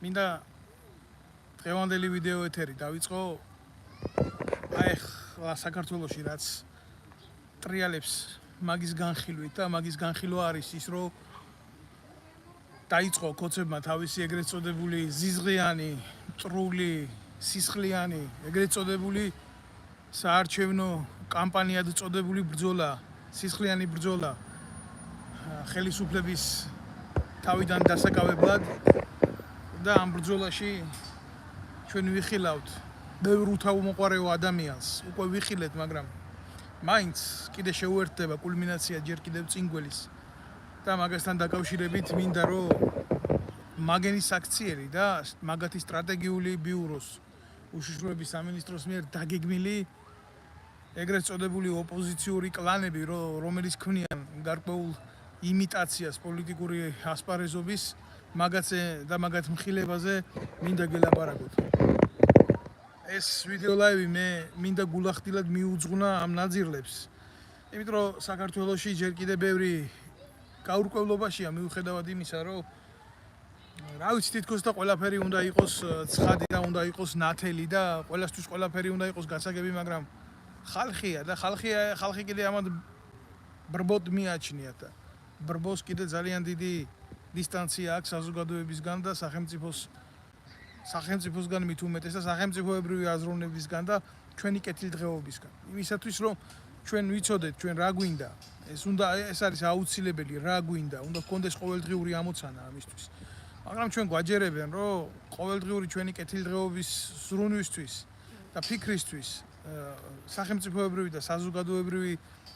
მინდა დღევანდელი ვიდეო ეთერი დავიწყო აი ხლა საქართველოში რაც ტრიალებს მაგის განხილვით და მაგის განხილვა არის ის რომ დაიწყო კოცებმა თავისი ეგრეთ წოდებული ზიზღიანი, მტრული, სისხლიანი, ეგრეთ წოდებული საარჩევნო კამპანიად წოდებული ბრძოლა, სისხლიანი ბრძოლა ხელისუფლების თავიდან დასაკავებლად და ამ ბრძოლაში ჩვენ ვიხილავთ ბევრ უთავმოყარეო ადამიანს, უკვე ვიხილეთ, მაგრამ მაინც კიდე შეუერთდება კულმინაცია ჯერ კიდევ წინგველის და მაგასთან დაკავშირებით მინდა რომ მაგენის აქციერი და მაგათი სტრატეგიული ბიუროს უშიშროების სამინისტროს მიერ დაგეგმილი ეგრეთ წოდებული ოპოზიციური კლანები რომელიც ქმნიან გარკვეულ იმიტაციას პოლიტიკური ასპარეზობის მაგაზე და მაგათ მხილებაზე მინდა გელაპარაკოთ. ეს ვიდეო ლაივი მე მინდა გულახდილად მიუძღვნა ამ ნაძირლებს. იმიტომ რომ საქართველოში ჯერ კიდევ ბევრი გაურკვევლობაშია მიუხედავად იმისა, რომ რა ვიცი თითქოს და ყველაფერი უნდა იყოს ცხადი და უნდა იყოს ნათელი და ყველასთვის ყველაფერი უნდა იყოს გასაგები, მაგრამ ხალხია და ხალხი კიდე ამად ბრბოდ მიაჩნიათ და ბრბოს კიდე ძალიან დიდი დისტანცია აქვს საზოგადოებისგან და სახელმწიფოსგან მით უმეტეს და სახელმწიფოებრივი აზროვნებისგან და ჩვენი კეთილდღეობისგან. იმისათვის რომ ჩვენ ვიცოდეთ ჩვენ რა გვინდა, ეს არის აუცილებელი რა გვინდა, უნდა გქონდეს ყოველდღიური ამოცანა ამისთვის. მაგრამ ჩვენ გვაჯერებენ რომ ყოველდღიური ჩვენი კეთილდღეობის ზრუნვისთვის და ფიქრისთვის, სახელმწიფოებრივი და საზოგადოებრივი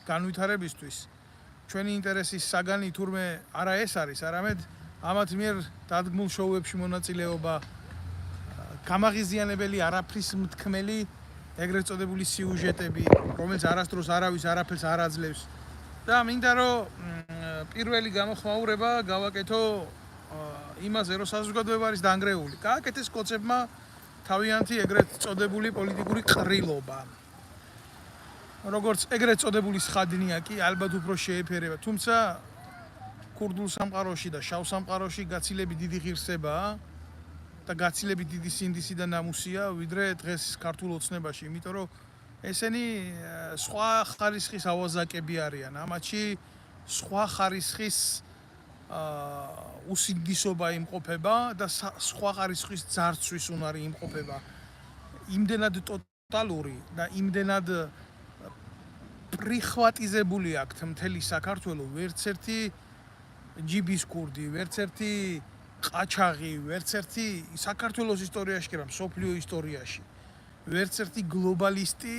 განვითარებისთვის ჩვენი ინტერესის საგანი თურმე არა ეს არის, არამედ ამათ მიერ დადგმულ შოუებში მონაწილეობა, გამაღიზიანებელი არაფრის მთქმელი ეგრეთ წოდებული სიუჟეტები, რომელიც არასდროს არავის არაფერს არ აძლევს. და მინდა რომ პირველი გამოხმაურება გავაკეთო იმაზე, რომ საზოგადოება არის დანგრეული. გააკეთეს კოცებმა თავიანთი ეგრეთ წოდებული პოლიტიკური ყრილობა. როგორც ეგრეთ წოდებული სხადნია კი ალბათ უფრო შეეფერება, თუმცა ქურდულ სამყაროში და შავ სამყაროში გაცილებით დიდი ღირსებაა და გაცილებით დიდი სინდისი და ნამუსია ვიდრე დღეს ქართულ ოცნებაში, იმიტომ რომ ესენი სხვა ხარისხის ავაზაკები არიან, ამათში სხვა ხარისხის უსინდისობა იმყოფება და სხვა ხარისხის ძარცვის უნარი იმყოფება. იმდენად ტოტალური და იმდენად პრიხვატიზებული აქვთ მთელი საქართველო, ვერც ერთი ჯიბის ქურდი, ვერც ერთი ყაჩაღი, ვერც ერთი საქართველოს ისტორიაში კი რა, მსოფლიო ისტორიაში, ვერც ერთი გლობალისტი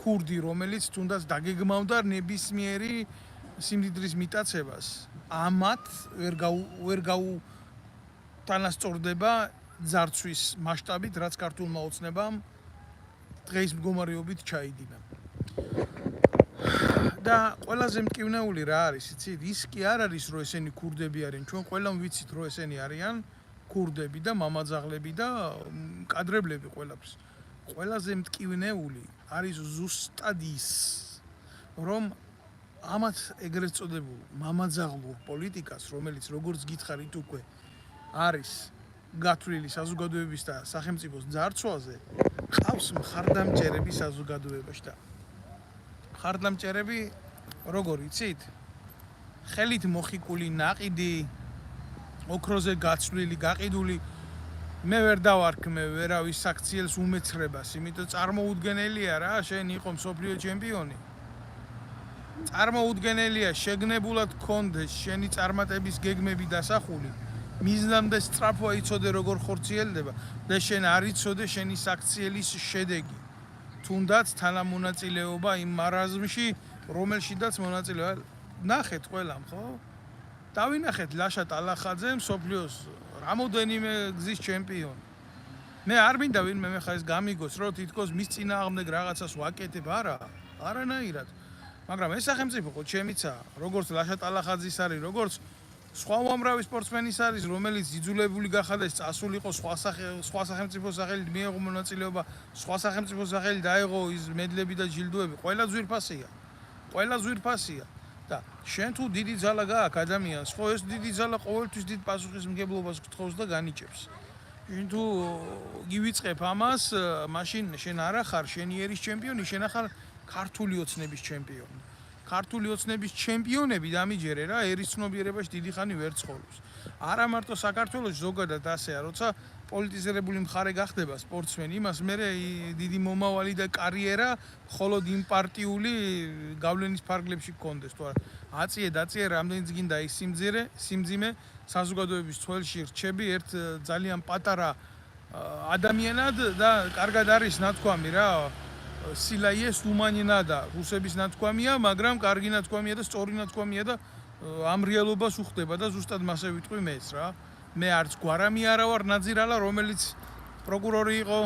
ქურდი, რომელიც თუნდაც დაგეგმავდა ნებისმიერი სიმდიდრის მიტაცებას, ამათ ვერ გაუტანასწორდება ძარცვის მასშტაბით, რაც ქართულმა ოცნებამ დღეის მდგომარეობით ჩაიდინა. და ყველაზე მტკივნეული რა არის, იცით? ის კი არ არის, რომ ესენი ქურდები არიან. ჩვენ ყველამ ვიცით, რომ ესენი არიან ქურდები და მამაძაღლები და კადრებლები ყველაფერს. ყველაზე მტკივნეული არის ზუსტად ის, რომ ამათ ეგრეთ წოდებულ მამაძაღლურ პოლიტიკას, რომელიც როგორც გითხარით უკვე არის გათვლილი საზოგადოების და სახელმწიფოს ძარცვაზე, ყავს მხარდამჭერები საზოგადოებაში და მხარდამჭერები როგორ იცით? ხელით მოხიკული, ნაყიდი, ოქროზე გაცვლილი, გაყიდული. მე ვერ დავარქმევ ვერავის საქციელს უმეცრებას, იმიტომ წარმოუდგენელია რა, შენ იყო მსოფლიო ჩემპიონი. წარმოუდგენელია შეგნებულად გქონდეს შენი წარმატების გეგმები დასახული. მიზნამდე სწრაფვა იცოდე როგორ ხორციელდება და შენ არ იცოდე შენი საქციელის შედეგი. თუნდაც თანამონაწილეობა იმ მარაზმში, რომელშიდაც მონაწილეობა. ნახეთ ყველამ, ხო? დავინახეთ ლაშა ტალახაძე მსოფლიოს რამოდენიმე გზის ჩემპიონი. მე არ მინდა ვინმე მე ხა ეს გამიგოს, რომ თითქოს მის წინააღმდეგ რაღაცას ვაკეთებ, არანაირად. მაგრამ ეს სახელმწიფო ხო ჩემიცა, როგორც ლაშა ტალახაძის არის, როგორც სხვა უამრავი სპორტსმენის არის, რომელიც იძულებული გახადეს წასულიყო სხვა სახელმწიფოს სახელით მიეღო მონაწილეობა, სხვა სახელმწიფოს სახელით დაეღო ის მედლები და ჯილდოები, ყველა ძვირფასია. და შენ თუ დიდი ძალა გააქვს ადამიანს, ხო ეს დიდი ძალა ყოველთვის დიდ პასუხისმგებლობას გთხოვს და განიჭებს. შენ თუ გივიწყებ ამას, მაშინ შენ არა ხარ შენი ერის ჩემპიონი, შენ ახარ ქართული ოცნების ჩემპიონი. ქართული ოცნების ჩემპიონები დამიჯერე რა, ერის ცნობიერებაში დიდი ხანი ვერ ცხოვრობს. არა მარტო საქართველოს ზოგადად ასეა, როცა პოლიტიზირებული მხარე გახდება სპორტსმენი, იმას მერე დიდი მომავალი და კარიერა მხოლოდ იმ პარტიული გავლენის ფარგლებში გქონდეს, თუ არა აწიე რამდენიც გინდა ის სიმძიმე საზოგადოების ცველში რჩები ერთ ძალიან პატარა ადამიანად და კარგად არის ნათქვამი რა სილაიეს უმანინადა რუსების ნათქვამია, მაგრამ კარგი ნათქვამია და სწორი ნათქვამია და ამ რეალობას უხდება და ზუსტად მასე ვიტყვი მეც რა. მე არც გვარამი არა ვარ ნაძირალა, რომელიც პროკურორი იყო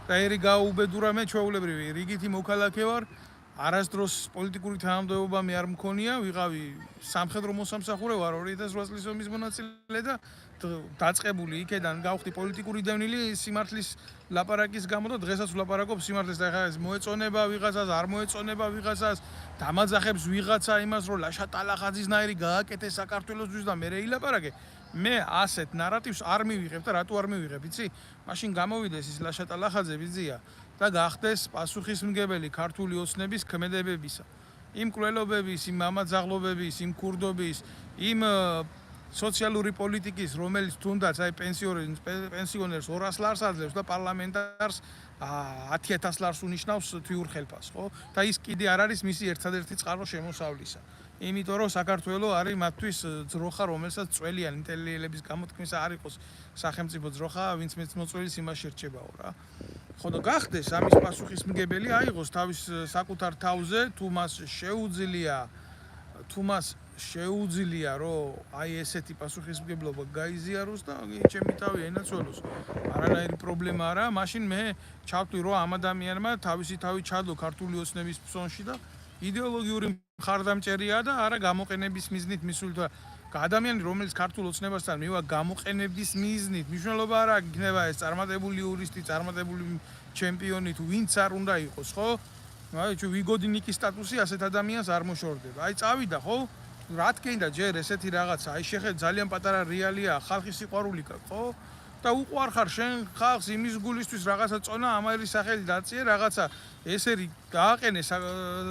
და ერი გააუბედურა, მე ჩვეულებრივი რიგითი მოქალაქე ვარ. არასდროს პოლიტიკური თანამდებობა მე არ მქონია, ვიყავი სამხედრო მოსამსახურე ვარ 2008 წლის ომის მონაწილე და დაწყებული იქედან გავხდი პოლიტიკური დევნილი სიმართლის ლაპარაკის გამო და დღესაც ვლაპარაკობ სიმართლეს და ხა ეს მოეწონება ვიღაცას, არ მოეწონება ვიღაცას, დამაძახებს ვიღაცა იმას, რომ ლაშა ტალახაძისნაირი გააკეთეს საქართველოსთვის და მე რეილაპარაკე. მე ასეთ ნარატივს არ მივიღებ და რატო არ მივიღებ, იცი? მაშინ გამოვიდეს ის ლაშა ტალახაძე ვიზია და გახდეს პასუხისმგებელი ქართული ოცნების ქმედებებისა. იმ კვლელობების, იმ მამაძაღლობების, იმ ქურდობის, იმ სოციალური პოლიტიკის, რომელიც თუნდაც აი პენსიონერს 200 ლარს აძლევს და პარლამენტარს 10,000 ლარს უნიშნავს თვიურ ხელფას, ხო? და ის კიდე არ არის მისი ერთადერთი წყარო შემოსავლისა. იმიტომ რომ საქართველოს არის მათთვის ძროხა, რომელსაც წველიან ინტელექტუალების გამოთქმისა არ იყოს სახელმწიფო ძროხა, ვინც მეწმოწველის იმაში რჩებაო რა. ხო და გახდეს ამის პასუხისმგებელი აიღოს თავის საკუთარ თავზე, თუ მას შეუძლია რომ აი ესეთი პასუხისმგებლობა გაიზიაროს და ჩემი თავი ენაცვალოს. არანაირი პრობლემა არა, მაშინ მე ჩავთვლი რომ ამ ადამიანმა თავისი თავი ჩადო ქართული ოცნების ფსონში და იდეოლოგიური მხარდამჭერია და არა გამოყენების მიზნით მისულთა ადამიანი რომელიც ქართულ ოცნებასთან მივა გამოყენების მიზნით მნიშვნელობა არა იქნება ეს წარმატებული იურისტი, წარმატებული ჩემპიონი თუ ვინც არ უნდა იყოს, ხო? აი თუ ვიგოდინიკის სტატუსი ასეთ ადამიანს არ მოშორდება. აი წავიდა, ხო? რა თქინდა ჯერ ესეთი რაღაცა, აი შეხედე ძალიან პატარა რეალია, ხალხის სიყვარული, ხო? და უყვარხარ შენ ხალხს იმის გულისთვის რაღაცა წონა ამერის სახელი დაწიე რაღაცა ესერი გააყენე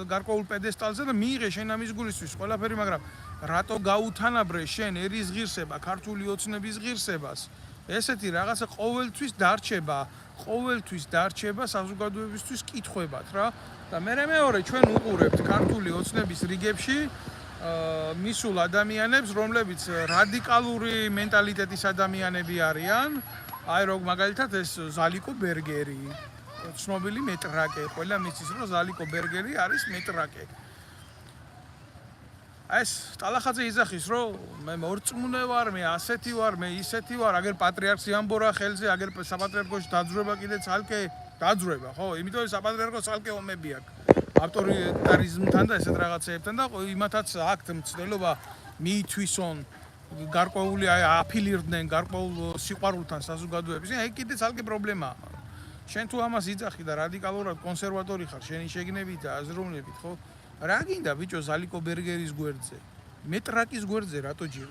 გარკვეულ პედესტალზე და მიიღე შენ ამის გულისთვის ყველაფერი, მაგრამ რატო გაუთანაბრე შენ ერის ღირსება, ქართული ოცნების ღირსებას? ესეთი რაღაცა ყოველთვის დარჩება საზოგადოებისთვის კითხვებად რა. და მეორე ჩვენ უყურებთ ქართული ოცნების რიგებში მისულ ადამიანებს, რომლებიც რადიკალური მენტალიტეტის ადამიანები არიან. აი როგორ მაგალითად ეს ზალიკო ბერგერი, ცნობილი მეტრაკე, ყველა მისის რომ ზალიკო ბერგერი არის მეტრაკე. ეს ტალახაძე იძახის რომ მე მორწმუნე ვარ, მე ასეთი ვარ, მე ისეთი ვარ, აგერ პატრიარქს იამბორა ხელზე, აგერ საპატრიარქოში დაძრება კიდე ცალკე დაძრება, ხო? იმიტომ რომ საპატრიარქოს ცალკე ომები აქვს. ავტორიტარიზმთან და ესეთ რაღაცეებთან და იმათაც აქვთ მცდელობა მიითვისონ გარკვეული აფილირდნენ გარკვეულ სიყვარულთან საზოგადოების. აი კიდე ცალკე პრობლემაა. შენ თუ ამას იძახი და რადიკალურად კონსერვატორი ხარ შენი შეგნებით და აზროვნებით, ხო? რა გინდა ბიჭო ზალიკო ბერგერის გვერდზე? მეტრაკის გვერდზე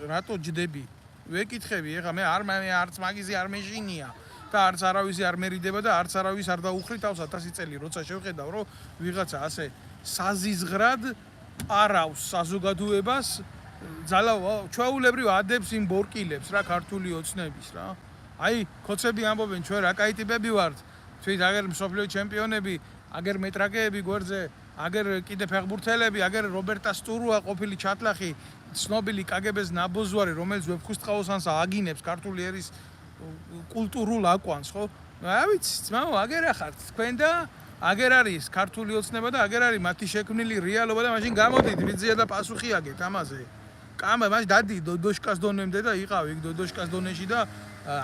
რატო ჯდები? ვეკითხები, ეხლა მე არც მაგიზი არ მეშინია. და არც არავისი არ მერიდება და არც არავის არ დაუხრი თავს 1000 წელი, როცა შევხედავ, რომ ვიღაცა ასე საზიზღრად პარავს საზოგადოებას, ჩვეულებრივ ადებს იმ ბორკილებს რა ქართული ოცნების რა. აი, კოცები ამბობენ, ჩვენ რა კაი ტიპები ვართ, თვით აგერ მსოფლიო ჩემპიონები, აგერ მეტრაკეები გვერდზე, აგერ კიდე ფეხბურთელები, აგერ რობერტა სტურუა ყოფილი ჩატლახი, ცნობილი კგბ-ს ნაბოზვარი, რომელიც ვეფხისტყაოსანს აგინებს ქართული ერის კულტურულ აკვანს, ხო? რა ვიცი, ძმაო, აგერ ახართ თქვენ და აგერ არის ქართული ოცნება და აგერ არის მათი შექმნილი რეალობა და მაშინ გამოდით ვიზია და პასუხი აგეთ ამაზე. მაშინ დადი დოდოშკას დონემდე და იყავი იქ დოდოშკას დონეში და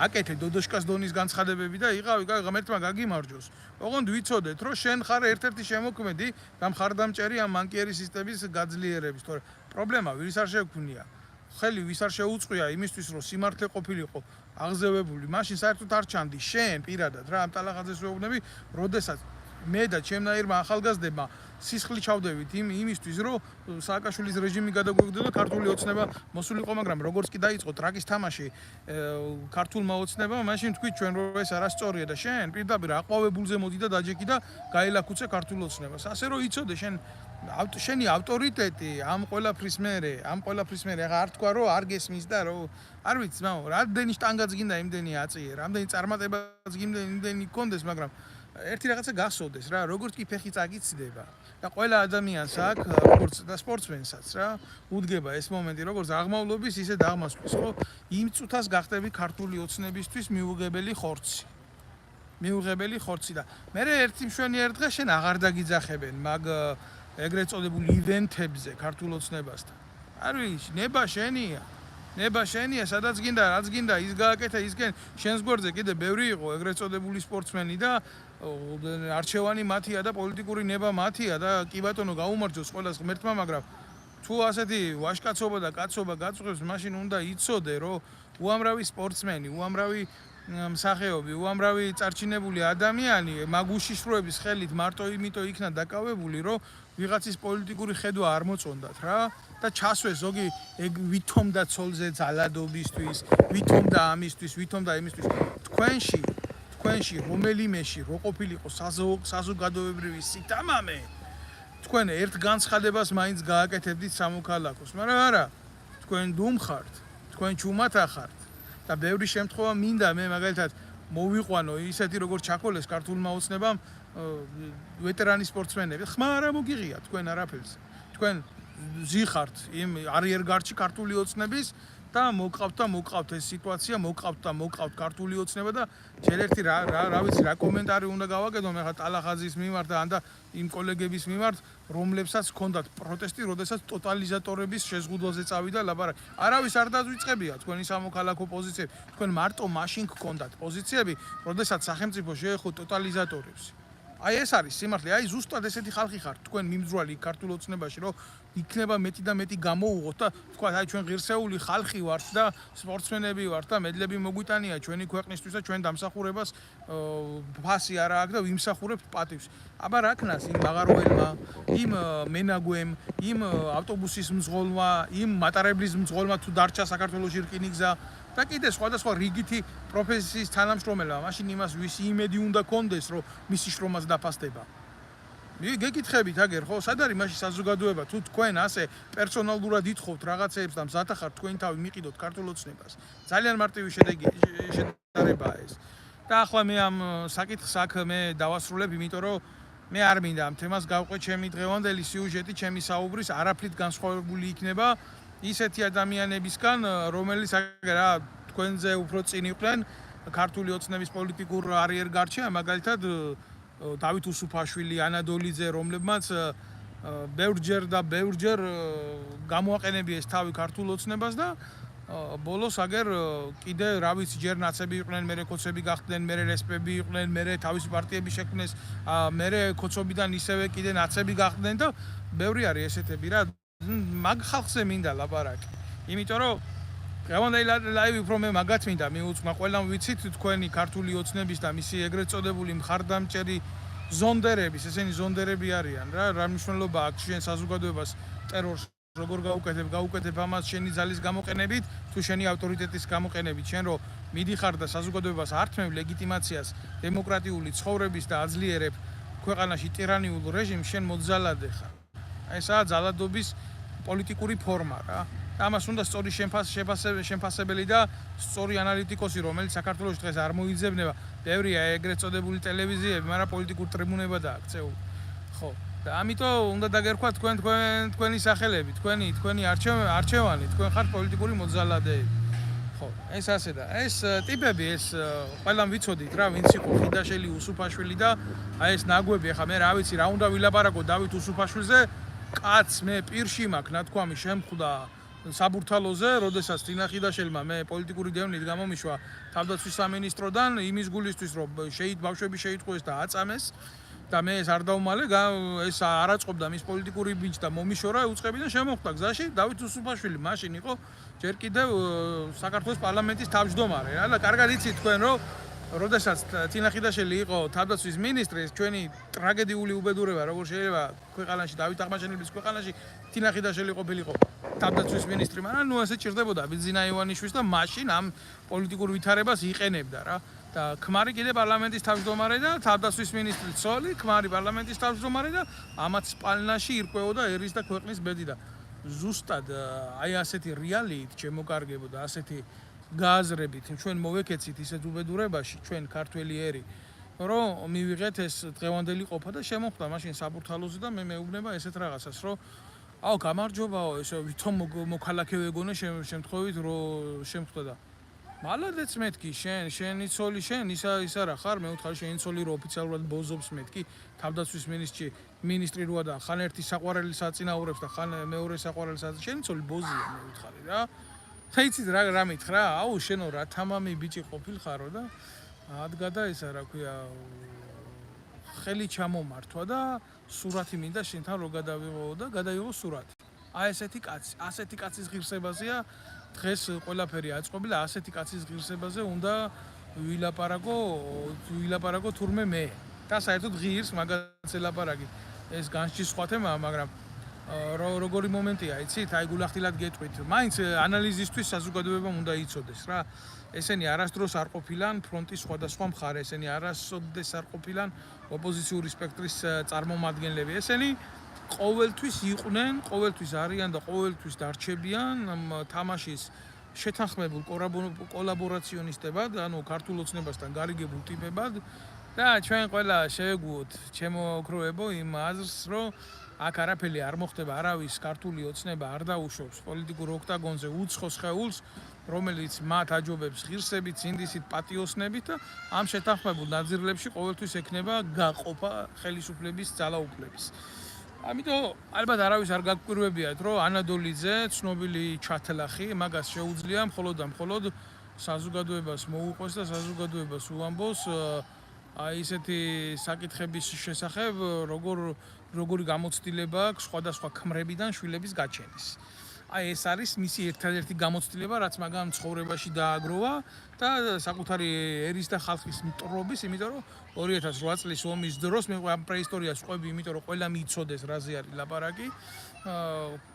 აკეთე დოდოშკას დონის განცხადებები და იყავი ღმერთმა გაგიმარჯოს. ოღონდ ვიცოდეთ, რომ შენ ხარ ერთ-ერთი შემოქმედი და მხარდამჭერი ამ მანკიერი სისტემის გაძლიერების, თორე პრობლემა ვის არ შეგვქნია. ხელი ვის არ შეუწყია იმისთვის, რომ სიმართლე ყოფილიყო აღზევებული, მაშინ საერთოდ არ ჩანდი შენ პირადად რა ამ ტალახაძეს ვეუბნები, როდესაც მე და ჩემნაირმა ახალგაზრდებმა სისხლი ჩავდევით იმისთვის, რომ სააკაშვილის რეჟიმი გადაგვიგდო და ქართული ოცნება მოსულიყო, მაგრამ როგორც კი დაიწყო ტრაკის თამაში ქართულმა ოცნებამ, მაშინ თქვით ჩვენ რომ ეს არასწორია და შენ პირდაპირ აყვავებულზე მოდი და დაჯექი და გაელაქუცე ქართულ ოცნებას. ასე რომ იცოდე შენი ავტორიტეტი ამ ყველაფრის მერე ახლა არ თქვა რომ არ გესმის და რომ არ ვიცი, მაგრამ რამდენი შტანგაც გინდა იმდენი აწიე, რამდენი წარმატებაც გინდა იმდენი გქონდეს, მაგრამ ერთი რაღაცა გახსოვდეს რა, როგორც კი ფეხი წაგიცდება და ყველა ადამიანს აქვს, როგორც და სპორტსმენსაც რა, უდგება ეს მომენტი, როგორც აღმავლობის, ისე დაღმასვლის, ხო? იმ წუთას გახდები ქართული ოცნებისთვის მიუღებელი ხორცი. და მე ერთი მშვენიერ დღეს შენ აღარ დაგიძახებენ მაგ ეგრეთ წოდებულ ივენთებზე ქართულ ოცნებასთან. არ ვიცი, ნება შენია, სადაც გინდა, რაც გინდა, ის გააკეთა, ისგენ შენს გვერდზე კიდე ბევრი იყო ეგრეთ წოდებული სპორტსმენი და არჩევანი მათია და პოლიტიკური ნება მათია და კი ბატონო გაუმარჯოს ყველას ღმერთმა, მაგრამ თუ ასეთი ვაჟკაცობა და კაცობა გაწყვეტს, მაშინ უნდა იცოდე, რომ უამრავი სპორტსმენი, უამრავი მსახიობი, უამრავი წარჩინებული ადამიანი მაგ უშიშროების ხელით მარტო იმიტომ იქნა დაკავებული, რომ ვიღაცის პოლიტიკური ხედვა არ მოწონდათ რა და ჩასვეს ზოგი ეგ ვითომ და ცოლზე ძალადობისთვის, ვითომ და ამისთვის, ვითომ და იმისთვის. თქვენში რომელიმეში რო ყოფილიყო საზოგადოებრივი სიტამამე, თქვენ ერთ განცხადებას მაინც გააკეთებდით სამოქალაქოს, მაგრამ არა, თქვენ დუმხართ, თქვენ ჩუმათა ხართ და ბევრი შემთხვევა მინდა მე მაგალითად მოვიყვანო ისეთი როგორც ჩაკოლეს ქართულმა ოცნებამ ვეტერანი სპორტსმენები. ხმა არა მოგიღია თქვენ არაფერს. თქვენ ზიხართ იმ არიერგარდში ქართული ოცნების და მოგყავთ ეს სიტუაცია, მოგყავთ ქართული ოცნება და ჯერ ერთი რა ვიცი რა კომენტარი უნდა გავაკეთო მე ხა ტალახაძის მიმართ და ანდა იმ კოლეგების მიმართ, რომლებსაც ჰქონდათ პროტესტი, როდესაც ტოტალიზატორების შეზღუდვაზე წავიდა ლაპარაკი. არავის არ დაგვიწყებია თქვენი სამოქალაქო პოზიციები. თქვენ მარტო მაშინ ჰქონდათ პოზიციები, როდესაც სახელმწიფო შეეხო ტოტალიზატორებს. აი ეს არის სიმართლე, აი ზუსტად ესეთი ხალხი ხართ თქვენ მიმძვრალი ქართულ ოცნებაში, რომ იქნება მეტი და მეტი გამოუღოთ და თქვა აი ჩვენ ღირსეული ხალხი ვართ და სპორტსმენები ვართ და მედლები მოგვიტანია ჩვენი ქვეყნისთვის და ჩვენ დამსახურებას ფასი არა აქვს და ვიმსახურებთ პატივს. აბა რა ქნას იმ მაღაროელმა, იმ მენაგვემ, იმ ავტობუსის მძღოლმა, იმ მატარებლის მძღოლმა თუ დარჩა საქართველოში რკინიგზა და კიდე სხვადასხვა რიგითი პროფესიის თანამშრომელმა, მაშინ იმას ვისი იმედი უნდა კონდეს, რომ მისი შრომაც დაფასდება. გეკითხებით აგერ ხო, სად არის მაშინ საზოგადოება, თუ თქვენ ასე პერსონალურად ითხოვთ რაღაცეებს და მზათა ხართ თქვენი თავი მიყიდოთ ქართულ ოცნებას. ძალიან მარტივი შედარებაა ეს. და ახლა მე ამ საკითხს აქ მე დავასრულებ, იმიტომ რომ მე არ მინდა ამ თემას გავყვე ჩემი დღევანდელი სიუჟეტი, ჩემი საუბრის არაფრით განსხვავებული იქნება ისეთი ადამიანებისგან, რომელიც რა თქვენზე უფრო წინ იყვნენ ქართული ოცნების პოლიტიკურ არიერგარდში, მაგალითად დავით უსუფაშვილი, ანა დოლიძე, რომლებმაც ბევრჯერ გამოაყენებიეს თავი ქართულ ოცნებას და ბოლოს აგერ კიდე რა ვიცი ჯერ ნაცები იყვნენ, მერე კოცები გახდნენ, მერე რესპები იყვნენ, მერე თავისი პარტიები შექმნეს, მერე კოცობიდან ისევე კიდე ნაცები გახდნენ და ბევრი არის ესეთები რა. მაგ ხალხზე მინდა ლაპარაკი. იმიტომ რომ დღევანდელი ლაივი უფრო მე მაგათ მინდა მიუძღვა ყველამ ვიცით თქვენი ქართული ოცნების და მისი ეგრეთ წოდებული მხარდამჭერი ზონდერების, ესენი ზონდერები არიან რა მნიშვნელობა აქვს შენ საზოგადოებას ტერორს როგორ გაუკეთებ ამას შენი ძალის გამოყენებით თუ შენი ავტორიტეტის გამოყენებით, შენ რომ მიდიხარ და საზოგადოებას ართმევ ლეგიტიმაციას დემოკრატიული ცხოვრების და აძლიერებ ქვეყანაში ტირანიულ რეჟიმს, შენ მოძალადე ხარ. ესაა ძალადობის პოლიტიკური ფორმა რა. ამას უნდა სწორი შემფასებელი და სწორი ანალიტიკოსი, რომელიც საქართველოს დღეს არ მოიძებნება. ბევრია ეგრეთ წოდებული ტელევიზიები, მაგრამ პოლიტიკურ ტრიბუნებადაა ქცეული. ხო. და ამიტომ უნდა დაგერქვა თქვენი სახელები, თქვენი არჩევანი, თქვენ ხართ პოლიტიკური მოძალადეები. ხო, ეს ასე და ეს ტიპები ეს ყველამ ვიცოდით რა, ვინც იყო ხიდაშელი, უსუფაშვილი და აი ეს ნაგვები, ახლა მე რა ვიცი, რა უნდა ვილაპარაკო დავით უსუფაშვილზე, კაც მე პირში მაქვს ნათქვამი შემხვდა საბურთალოზე, როდესაც თინა ხიდაშელმა მე პოლიტიკური დევნით გამომიშვა თავდაცვის სამინისტროდან იმის გულისთვის, რომ ბავშვები შეიტყვეს და აწამეს და მე ეს არ დავმალე, ეს არ აწყობდა მის პოლიტიკური ბიჭს და მომიშორა უწყებიდან შემოხვდა გზაში დავით უსუფაშვილი, მაშინ იყო ჯერ კიდევ საქართველოს პარლამენტის თავმჯდომარე რა და კარგად იცით თქვენ რომ როდესაც თინა ხიდაშელი იყო თავდაცვის მინისტრი, ჩვენი ტრაგედიული უბედურება, როგორ შეიძლება ქვეყანაში დავით აღმაშენებლის ქვეყანაში თინა ხიდაშელი ყოფილიყო თავდაცვის მინისტრი, მაგრამ ნუ ასე ჭირდებოდა ბიძინა ივანიშვილს და მაშინ ამ პოლიტიკურ ვითარებას იყენებდა რა. და ქმარი კიდე პარლამენტის თავმჯდომარე და თავდაცვის მინისტრი ცოლი, ქმარი პარლამენტის თავმჯდომარე და ამათ სპალნაში ირკვეოდა ერის და ქვეყნის ბედი და ზუსტად აი ასეთი რეალიით შემოკარგებო და ასეთი გააზრებით ჩვენ მოვეკეცით ისეთ უბედურებაში ჩვენ ქართველი ერი რომ მივიღეთ ეს დღევანდელი ყოფა და შემოხვდა მაშინ საბურთალოზე და მე მეუბნება ესეთ რაღაცას რომ აუ გამარჯობაო ესე ვითომ მოქალაქე ვეგონე შემთხვევით რომ შემხვდა და მალადეც მეთქი შენი ცოლი შენ ისა რა ხარ მე ვთხარი შენი ცოლი რო ოფიციალურად ბოზობს მეთქი თავდაცვის მინისტრი როა და ხან ერთი საყვარელი საწინაურებს და ხან მეორე საყვარელი შენი ცოლი ბოზია მე ვთხარი რა საიცით რა მითხრა აუ შენო რა თამამი ბიჭი ყოფილხარო და ადგა და ისა რა ქვია ხელი ჩამომართვა და სურათი მინდა შენთან რო გადავიღო და გადაიღო სურათი აი ასეთი კაცის ღირსებაზეა დღეს ყველაფერი აწყობილა ასეთი კაცის ღირსებაზე უნდა ვილაპარაკო თურმე მე და საერთოდ ღირს მაგაც ელაპარაკი ეს განსჯის სხვა თემაა მაგრამ როგორი მომენტია იცით აი გულახდილად გეტყვით მაინც ანალიზისთვის საზოგადოებამ უნდა იცოდეს რა ესენი არასდროს არ ყოფილან ფრონტის სხვადასხვა მხარე ესენი არასოდეს არ ყოფილან ოპოზიციური სპექტრის წარმომადგენლები ესენი ყოველთვის იყვნენ ყოველთვის არიან და ყოველთვის დარჩებიან თამაშის შეთანხმებულ კოლაბორაციონისტებად ანუ ქართულ ოცნებასთან გარიგებულ ტიპებად და ჩვენ ყველა შევეგუოთ ჩემო ოქროებო იმ აზრს რომ აქ არაფერი არ მოხდება არავის ქართული ოცნება არ დაუშვებს პოლიტიკურ ოქტაგონზე უცხო სხეულს რომელიც მათ აჯობებს ღირსებით, სინდისით, პატიოსნებით და ამ შეთანხმებულ ნაძირლებში ყოველთვის ექნება გაყოფა ხელისუფლების ძალაუფლების. ამიტომ ალბათ არავის არ გაგკვირვებიათ რომ ანადოლიძე ცნობილი ჩათლახი მაგას შეუძლია მხოლოდ საზოგადოებას მოუყვეს და საზოგადოებას უამბოს აი ესეთი საკითხების შესახებ როგორი გამოცდილება აქვს სხვადასხვა ქმრებიდან შვილების გაჩენის. აი ეს არის მისი ერთადერთი გამოცდილება, რაც მაგამ ცხოვრებაში დააგროვა და საკუთარი ერის და ხალხის მტრობის, იმიტომ რომ 2008 წლის ომის დროს მე ამ პრეისტორიას ყვები, იმიტომ რომ ყველა მიიცოდეს რაზე არის ლაპარაკი.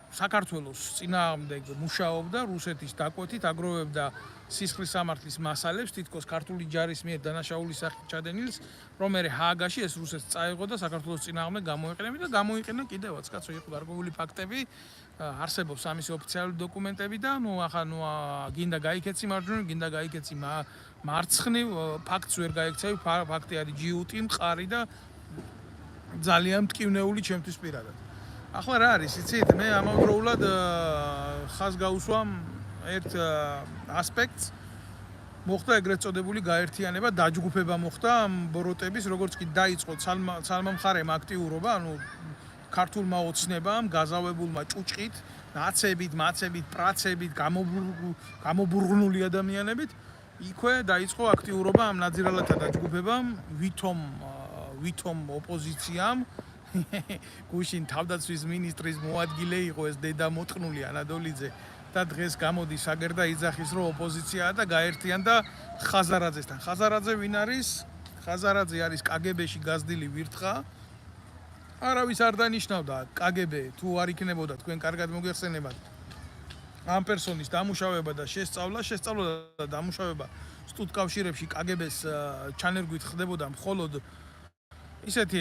საქართველოს წინააღმდეგ მუშაობდა რუსეთის დაკვეთით, აგროვებდა სისხლის სამართლის მასალებს, თითქოს ქართული ჯარის მიერ დანაშაულის სახით ჩადენილს, რომ მე ჰააგაში ეს რუსეთს წაეღო და საქართველოს წინააღმდეგ გამოიყენებდა და გამოიყენა კიდევაც, კაცო, იყო გარკვეული ფაქტები, არსებობს ამის ოფიციალური დოკუმენტები და გინდა გაიქეცი მარჯვნივ, გინდა გაიქეცი მარცხნივ, ფაქტს ვერ გაიქცევი, ფაქტი არის ჯიუტი, მყარი და ძალიან მტკივნეული ჩემთვის პირადად. ახლა რა არის, იცით, მე ამავდროულად ხაზს გავუსვამ ერთ ასპექტს მოხდა ეგრეთ წოდებული გაერთიანება, დაჯგუფება მოხდა ბოროტების, როგორც კი დაიწყო ცალმა მხარემ აქტიურობა, ანუ ქართულმა ოცნებამ, გაზავებულმა ჭუჭყით, ნაცებით, მაცებით, პრაცებით, გამობურღნული ადამიანებით, იქვე დაიწყო აქტიურობა ამ ნაძირალათა დაჯგუფებამ, ვითომ ოპოზიციამ გუშინ თავდაცვის მინისტრის მოადგილე იყო ეს დედა მოტყნული ანადოლიძე და დღეს გამოდის აგერდა იძახის რომ ოპოზიციაა და გაერთიანდა ხაზარაძესთან. ხაზარაძე ვინ არის? ხაზარაძე არის კგბ-ში გაზრდილი ვირთხა. არავის არ დანიშნავდა კგბ თუ არ იქნებოდა თქვენ კარგად მოგეხსენებათ. ამ პერსონის დამუშავება და შესწავლა და დამუშავება სტუდკავშირებში კგბ-ს ჩანერგვით ხდებოდა მხოლოდ ისეთი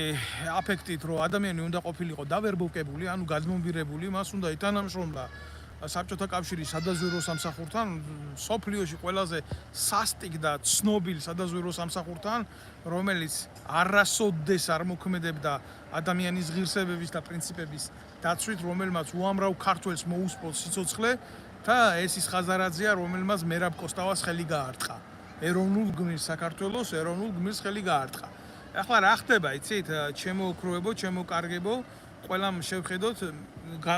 აფექტით, რომ ადამიანი უნდა ყოფილიყო დავერბოვკებული, ანუ გადმობირებული, მას უნდა ითანამშრომლა საბჭოთა კავშირის სადაზვერვო სამსახურთან, სოფლიოში ყველაზე სასტიკ და ცნობილ სადაზვერვო სამსახურთან, რომელიც არასოდეს არ მოქმედებდა ადამიანის ღირსებების და პრინციპების დაცვით, რომელმაც უამრავ ქართველს მოუსწროს სიცოცხლე და ეს ის ხაზარაძეა, რომელმაც მერაბ კოსტავას ხელი გაარტყა. ეროვნულ გმირს საქართველოს ეროვნულ გმირს ხელი გაარტყა. ახლა რა ხდება, იცით, ჩემო ოქროებო, ჩემო კარგებო, ყველამ შევხედოთ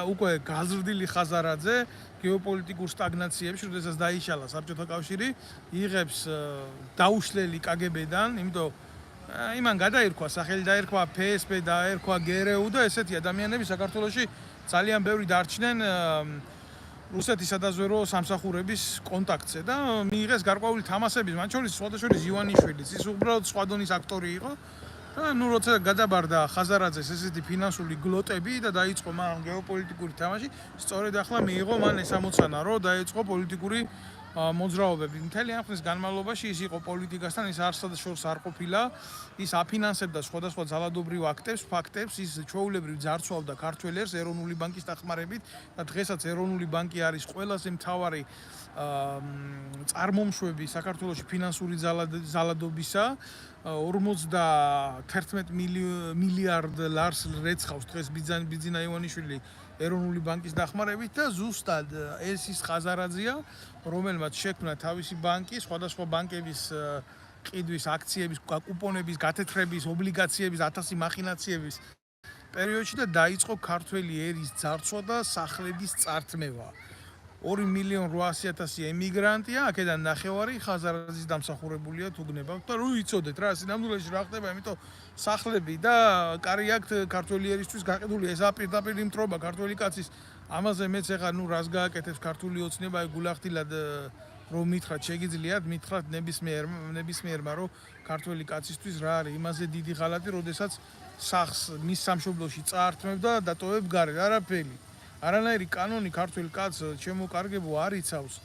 უკვე გაზრდილი ხაზარაძე გეოპოლიტიკურ სტაგნაციებში, როდესაც დაიშალა საბჭოთა კავშირი, იღებს დაუშლელი კგბ-დან, იმიტომ იმან გადაირქვა სახელი, დაერქვა ფსბ, დაერქვა გერეუ და ესეთი ადამიანები საქართველოში ძალიან ბევრი დარჩნენ რუსეთის სადაზვერო სამსახურების კონტაქტზე და მიიღეს გარკვეული თამასების, მათ შორის სხვადასხვა ივანიშვილიც, ის უბრალოდ სხვა დონის აქტორი იყო. და ნუ როცა გადაბარდა ხაზარაძეს ესეთი ფინანსური გლოტები და დაიწყო მან გეოპოლიტიკური თამაში, სწორედ ახლა მიიღო მან ეს ამოცანა, რომ დაიწყო პოლიტიკური მოძრაობები. მთელი ამ ხნის განმავლობაში ის იყო პოლიტიკასთან, ის არსად შორს არ ყოფილა, ის აფინანსებდა სხვადასხვა ძალადობრივ აქტებს, ფაქტებს, ის ჩვეულებრივ ძარცვავდა ქართველებს ეროვნული ბანკის დახმარებით და დღესაც ეროვნული ბანკი არის ყველაზე მთავარი წარმომშვები საქართველოში ფინანსური ძალადობისა. 51 მილიარდ ლარს რეცხავს დღეს ბიძინა ივანიშვილი ეროვნული ბანკის დახმარებით და ზუსტად ეს ის ხაზარაძეა, რომელმაც შექმნა თავისი ბანკი, სხვადასხვა ბანკების ყიდვის, აქციების, კუპონების, გათეთრების, ობლიგაციების, 1000 მახინაციების პერიოდში და დაიწყო ქართველი ერის ძარცვა და სახლების წართმევა. 2.800.000 ემიგრანტია, აქედან ნახევარი ხაზარაძის დამსახურებულია თუ გნებავთ და რო იცოდეთ რა, სინამდვილეში რა ხდება, იმიტომ სახლები და კარი აქვთ ქართველი ერისთვის გაყიდული, ეს პირდაპირ იმტრობა ქართველი კაცის, ამაზე მეც ეხა ნუ რას გააკეთებს ქართული ოცნება, გულახდილად რომ მითხრათ შეგიძლიათ, მითხრათ ნებისმიერმა რომ ქართველი კაცისთვის რა არის, იმაზე დიდი ღალატი, როდესაც სახლს მის სამშობლოში წაართმევ და დატოვებ გარეთ, არაფერი. არანაირი კანონი ქართველ კაცს შემოკარგებო არ იცავს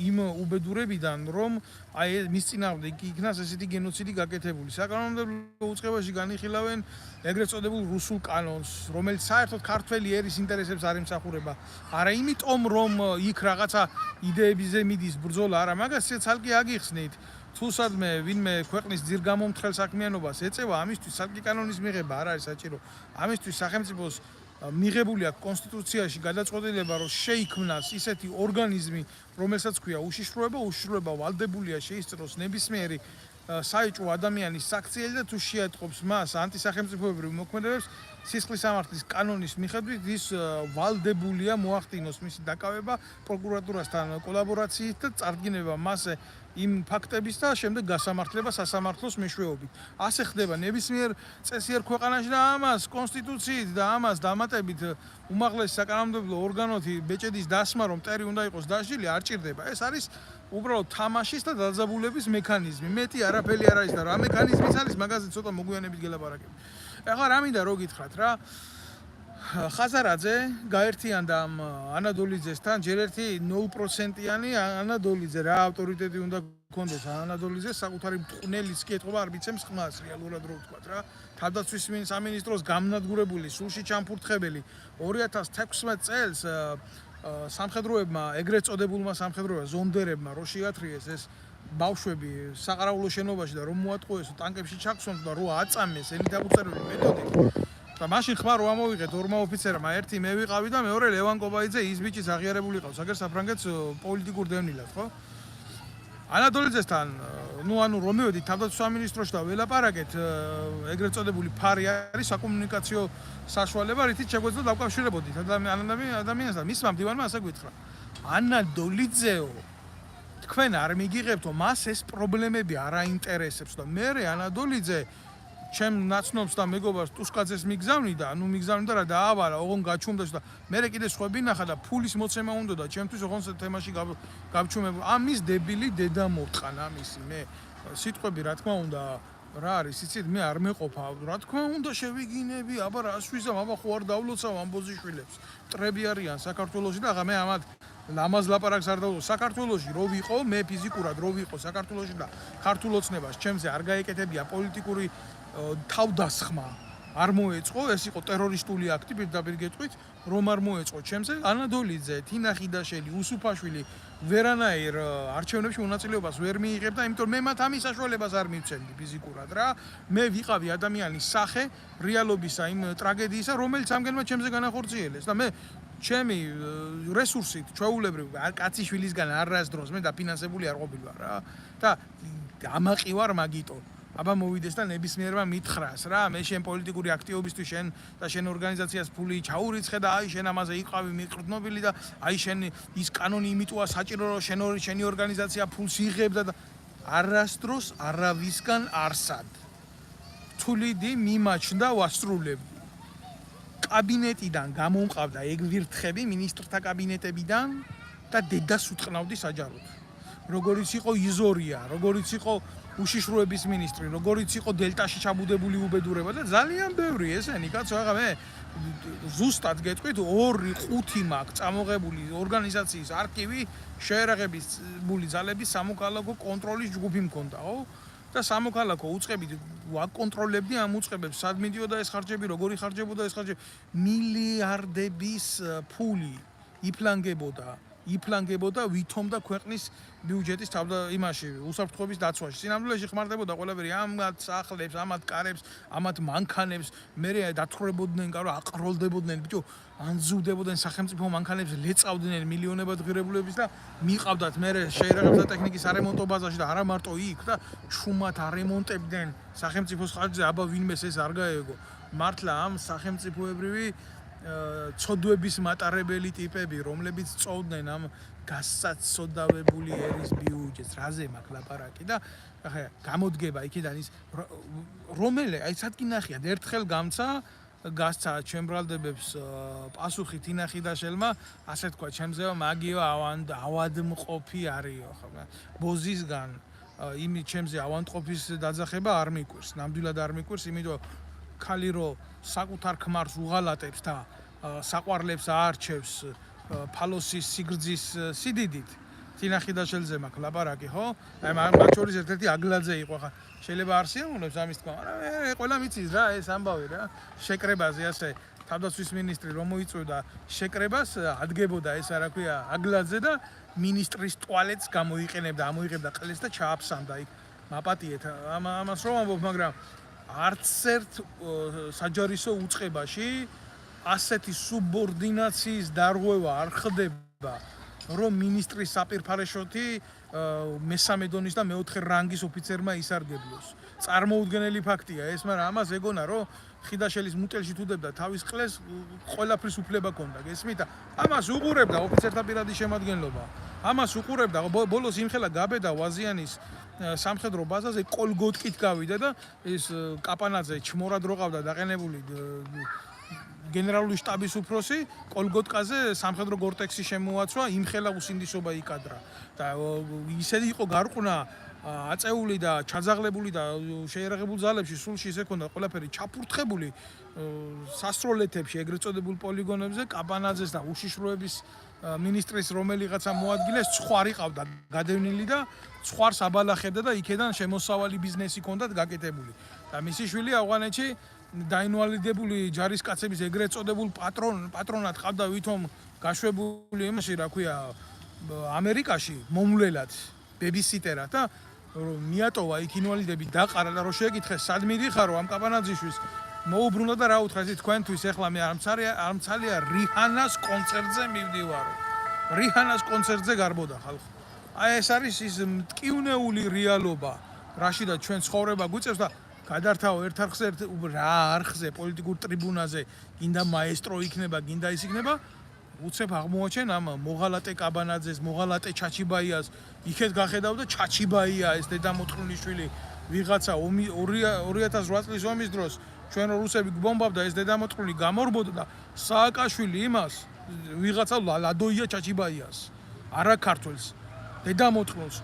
იმ უბედურებიდან, რომ აი მის წინააღმდეგ იქნას ესეთი გენოციდი გაკეთებული. საკანონმდებლო უწყებაში განიხილავენ ეგრეთ წოდებულ რუსულ კანონს, რომელიც საერთოდ ქართველი ერის ინტერესებს არ ემსახურება. არა იმიტომ, რომ იქ რაღაცა იდეებზე მიდის ბრძოლა, არა, მაგას ცალკე აგიხსნით. თუ სადმე ვინმე ქვეყნის ძირგამომთხელ საქმიანობას ეწევა, ამისთვის ცალკე კანონის მიღება არ არის საჭირო. ამისთვის სახელმწიფოს მიღებული აქვს კონსტიტუციაში გადაწყვეტილება, რომ შეიქმნას ისეთი ორგანიზმი, რომელსაც ქვია უშიშროება ვალდებულია შეისწროს ნებისმიერი საეჭვო ადამიანის საქციელი და თუ შეატყობს მას ანტისახელმწიფოებრივ მოქმედებებს, სისხლის სამართლის კანონის მიხედვით ის ვალდებულია მოახდინოს მისი დაკავება პროკურატურასთან კოლაბორაციით და წარდგინება მასზე იმ ფაქტების და შემდეგ გასამართლება სასამართლოს მეშვეობით. ასე ხდება ნებისმიერ წესიერ ქვეყანაში და ამას კონსტიტუციით და ამას დამატებით უმაღლესი საკანონმდებლო ორგანოთი ბეჭედის დასმა, რომ მტერი უნდა იყოს დასჯილი, არ ჭირდება. ეს არის უბრალოდ თამაშის და დაძაბულების მექანიზმი. მეტი არაფერი არ არის და რა მექანიზმიც არის, მაგაზე ცოტა მოგვიანებით გელაპარაკებ. ეხლა რა მინდა რო გითხრათ რა, ხაზარაძე გაერთიანდა ამ ანადოლიძესთან, ჯერ ერთი 0%-იანი ანადოლიძე რა ავტორიტეტი უნდა გქონდეს ანადოლიძეს, საკუთარი მტყნელიც კი ეთყობა, არ მიცემს ხმას, რეალურად რო ვთქვათ რა. თავდაცვის სამინისტროს გამნადგურებული, სულში ჩამფურთხებელი 2016 წელს სამხედროებმა, ეგრეთ წოდებულმა სამხედროებმა, ზონდერებმა რო შეათრიეს ეს ბავშვები საყარაულო შენობაში და რომ მოატყუეს, ტანკებში ჩაგსვამთ და რო აწამეს ელიტაბუწერული მეთოდით. და მაშინ ხმა რო ამოვიღეთ ორმა ოფიცერმა, ერთი მე ვიყავი და მეორე ლევან კობაიძე, ის ბიჭიც აღიარებული ყავს, აგერ საფრანგეთს პოლიტიკურ დევნილად, ხო? ანადოლიძესთან, ანუ რომ მივედით თავდაცვის სამინისტროში და ველაპარაკეთ, ეგრეთ წოდებული ფარი არის საკომუნიკაციო საშუალება, რითიც შეგვეძლო დავკავშირებოდით ადამიანს და მისმა მდივანმა ასე გითხრა. ანადოლიძეო, თქვენ არ მიგიღებთო, მას ეს პრობლემები არ აინტერესებს და მე ანადოლიძე ჩემ ნაცნობს და მეგობარს ტუსკაძეს მიგზავნიდა, მიგზავნიდა რა დაავალა, ოღონ გაჩუმდეს და მე კიდე სხვები ნახა და ფულის მოცემა უნდა და ჩემთვის ოღონ თემაში გავჩუმებული. ამის დებილი დედა მოვტყან ამისი მე სიტყვები რა თქმა უნდა რა არის, იცით, მე არ მეყოფა, რა თქმა უნდა შევიგინები, აბა რას ვიზამ, აბა ხო არ დავლოცავ ამბოზიშვილებს. მტრები არიან საქართველოში და მე ამათ ამას ლაპარაკს არ დავუძო. საქართველოში რო ვიყო, მე ფიზიკურად რო ვიყო საქართველოში და ქართულ ოცნებას ჩემზე არ გაეკეთებია პოლიტიკური თავდასხმა არ მოეწყო, ეს იყო ტერორისტული აქტი, პირდაპირ გეტყვით, რომ არ მოეწყო ჩემზე. ანადოლიძე, თინა ხიდაშელი, უსუფაშვილი ვერანაირ არჩევნებში მონაწილეობას ვერ მიიღებდა, იმიტომ მე მათ ამის საშუალებას არ მივცემდი ფიზიკურად რა. მე ვიყავი ადამიანის სახე რეალობისა იმ ტრაგედიისა, რომელიც ამგენმა ჩემზე განახორციელეს და მე ჩემი რესურსით, ჩვეულებრივ კაციშვილისგან არასდროს მე დაფინანსებული არ ყოფილვარ რა და ამაყივარ მაგიტო. აბა მოვიდეს და ნებისმიერმა მითხრას რა, მე შენ პოლიტიკური აქტივობისთვის შენ და შენ ორგანიზაციას ფული ჩაურიცხე და აი შენ ამაზე იყავი მიყრდნობილი და აი შენ ის კანონი იმიტოა საჭირო რომ შენი ორგანიზაცია ფულს იღებდა და არასდროს არავისგან არსად. თულიდი მიმაჩნდა ვასრულებდი. კაბინეტიდან გამომყავდა ეგ ვირთხები მინისტრთა კაბინეტებიდან და დედას უტყნავდი საჯაროდ. როგორიც იყო იზორია, როგორიც იყო უშიშროების მინისტრი, როგორიც იყო დელტაში ჩაბუდებული უბედურება და ძალიან ბევრი ესენი კაცო აღა მე ზუსტად გეტყვით 2-5 მაქვს წამოღებული ორგანიზაციის არქივი შეერაღების ბული ძალების სამოქალაქო კონტროლის ჯგუფი მქონდა, ხო? და სამოქალაქო უწყებით ვაკონტროლებდი ამ უწყებებს, სად მიდიოდა ეს ხარჯები, როგორი ხარჯებოდა ეს ხარჯები, მილიარდების ფული იფლანგებოდა ვითომ და ქვეყნის ბიუჯეტის თავდა იმაში უსაფრთხოების დაცვაში. სინამდვილეში ხმარდებოდა ყველაფერი ამათ სახლებს, ამათ კარებს, ამათ მანქანებს, მერე დათხრებოდნენ, აყროლდებოდნენ, ბიჭო, ანზუდებოდნენ სახელმწიფო მანქანებს, ლეწავდნენ მილიონებად ღირებულების და მიყავდათ მერე შეერაღებს და ტექნიკის არემონტო ბაზაში და არა მარტო იქ და ჩუმად არემონტებდნენ სახელმწიფოს ხარჯზე, აბა ვინმეს ეს არ გაეგო. მართლა ამ სახელმწიფოებრივი ცოდვების მატარებელი ტიპები, რომლებიც წოვდნენ ამ გასაცოდავებული ერის ბიუჯეტს, რაზე მაქვს ლაპარაკი და ახლა გამოდგება იქიდან ის რომელი, აი სად გინახიათ, ერთხელ გასცა ჩემ ბრალდებებს პასუხი თინახიდაშელმა, ასე თქვა, ჩემზე მაგიო ავადმყოფი არისო, ხო? ბოზისგან იმით ჩემზე ავადმყოფის დაძახება არ მიკვირს, ნამდვილად არ მიკვირს, იმიტომ ხალი რო საკუთარ ქმარს უღალატებს და საყვარლებს აარჩევს ფალოსის სიგრძის სიდიდით თინახიდაშელზე მაქვს ლაპარაკი, ხო? აი მათ შორის ერთ-ერთი აგლაძე იყო, ხა შეიძლება არ სიამოვნებს ამის თქვა, მაგრამ ყველა მიცის რა ეს ამბავი რა. შეკრებაზე ასე თავდაცვის მინისტრი რომ მოიწვევდა შეკრებას, ადგებოდა ეს რა ქვია აგლაძე და მინისტრის ტუალეტს ამოიყენებდა ყელს და ჩააფსამდა იქ. მაპატიეთ ამას რომ ამბობ, მაგრამ არც ერთ საჯარისო უწყებაში ასეთი სუბორდინაციის დარღვევა არ ხდება, რომ მინისტრის საპირფარეშოთი მესამე დონის და მეოთხე რანგის ოფიცერმა ისარგებლოს. წარმოუდგენელი ფაქტია ეს, მაგრამ ამას ეგონა, რომ ხიდაშელის მუტელში თუდებდა თავის ყლეს, ყველაფრის უფლება ჰქონდა, გესმით? ამას უყურებდა ოფიცერთა პირადი შემადგენლობა. ამას უყურებდა, ბოლოს იმხელა გაბედა ვაზიანის სამხედრო ბაზაზე კოლგოტკით გავიდა და ეს კაპანაძე ჩმორად რო ყავდა დაყენებული გენერალური შტაბის უფროსი კოლგოტკაზე სამხედრო გორტექსი შემოაცვა, იმხელა უსინდისობა იკადრა და ისეთი იყო გარყნა აწეული და ჩაძაღლებული და შეერაღებულ ძალებში სულში ისე ქონდა ყველაფერი ჩაფურთხებული სასროლეთებში, ეგრეთ წოდებულ პოლიგონებზე კაპანაძეს და უშიშროების მინისტრის რომელიღაცა მოადგილეს ცხვარი ყავდა გადევნილი და ცხვარს აბალახებდა და იქედან შემოსავალი ბიზნესი ჰქონდათ გაკეთებული. და მისი შვილი ავღანეთში დაინვალიდებული ჯარისკაცების ეგრეთ წოდებულ პატრონად ყავდა ვითომ გაშვებული იმაში, რა ქვია, ამერიკაში მომვლელად, ბებისიტერად და მიატოვა იქ ინვალიდები დაყარა და რო შეეკითხეს, სად მიდიხარო ამ კაპანაძიშვილს, მოუბრუნდა და რა უთხრა, თქვენთვის ეხლა მე არ მცალია რიჰანას კონცერტზე მივდივარო. რიჰანას კონცერტზე გარბოდა ხალხი. აი ეს არის ის მტკივნეული რეალობა, რაშიდაც ჩვენ ცხოვრება გვიწევს და გადართავ ერთ არხზე პოლიტიკურ ტრიბუნაზე, გინდა მაესტრო იქნება, გინდა ის იქნება, უცებ აღმოაჩენ ამ მოღალატე კაბანაძეს, მოღალატე ჩაჩიბაიას, იქეთ გახედავ და ჩაჩიბაია ეს დედამოწმულიშვილი ვიღაცა 2008 წლის ომის დროს ჩვენ რუსები გბომბავდა ეს დედამოწმული გამორბოდა და სააკაშვილი იმას ვიღაცა ლადოია ჩაჩიბაიას, არა ქართველს, დედამოწმულს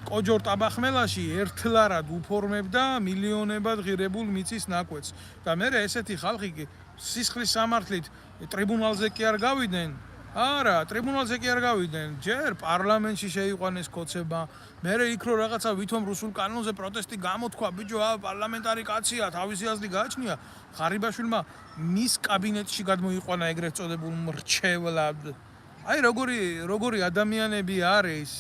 კოჯორ ტაბახმელაში ერთლარად უფორმებდა მილიონებად ღირებულ მიწის ნაკვეთს და მე ესეთი ხალხი სისხლის სამართლით ტრიბუნალზე კი არ გავიდნენ. არა, ტრიბუნალზე კი არ გავიდნენ. ჯერ პარლამენტში შეიყვანეს კოცება, მე იქ რო რაღაცა ვითომ რუსულ კანონზე პროტესტი გამოთქვა, ბიჭო, პარლამენტარი კაცია, თავისი აზრი გააჩნია. ღარიბაშვილმა მის კაბინეტში გადმოიყვანა ეგრეთ წოდებულ მრჩევლად. აი როგორი ადამიანები არის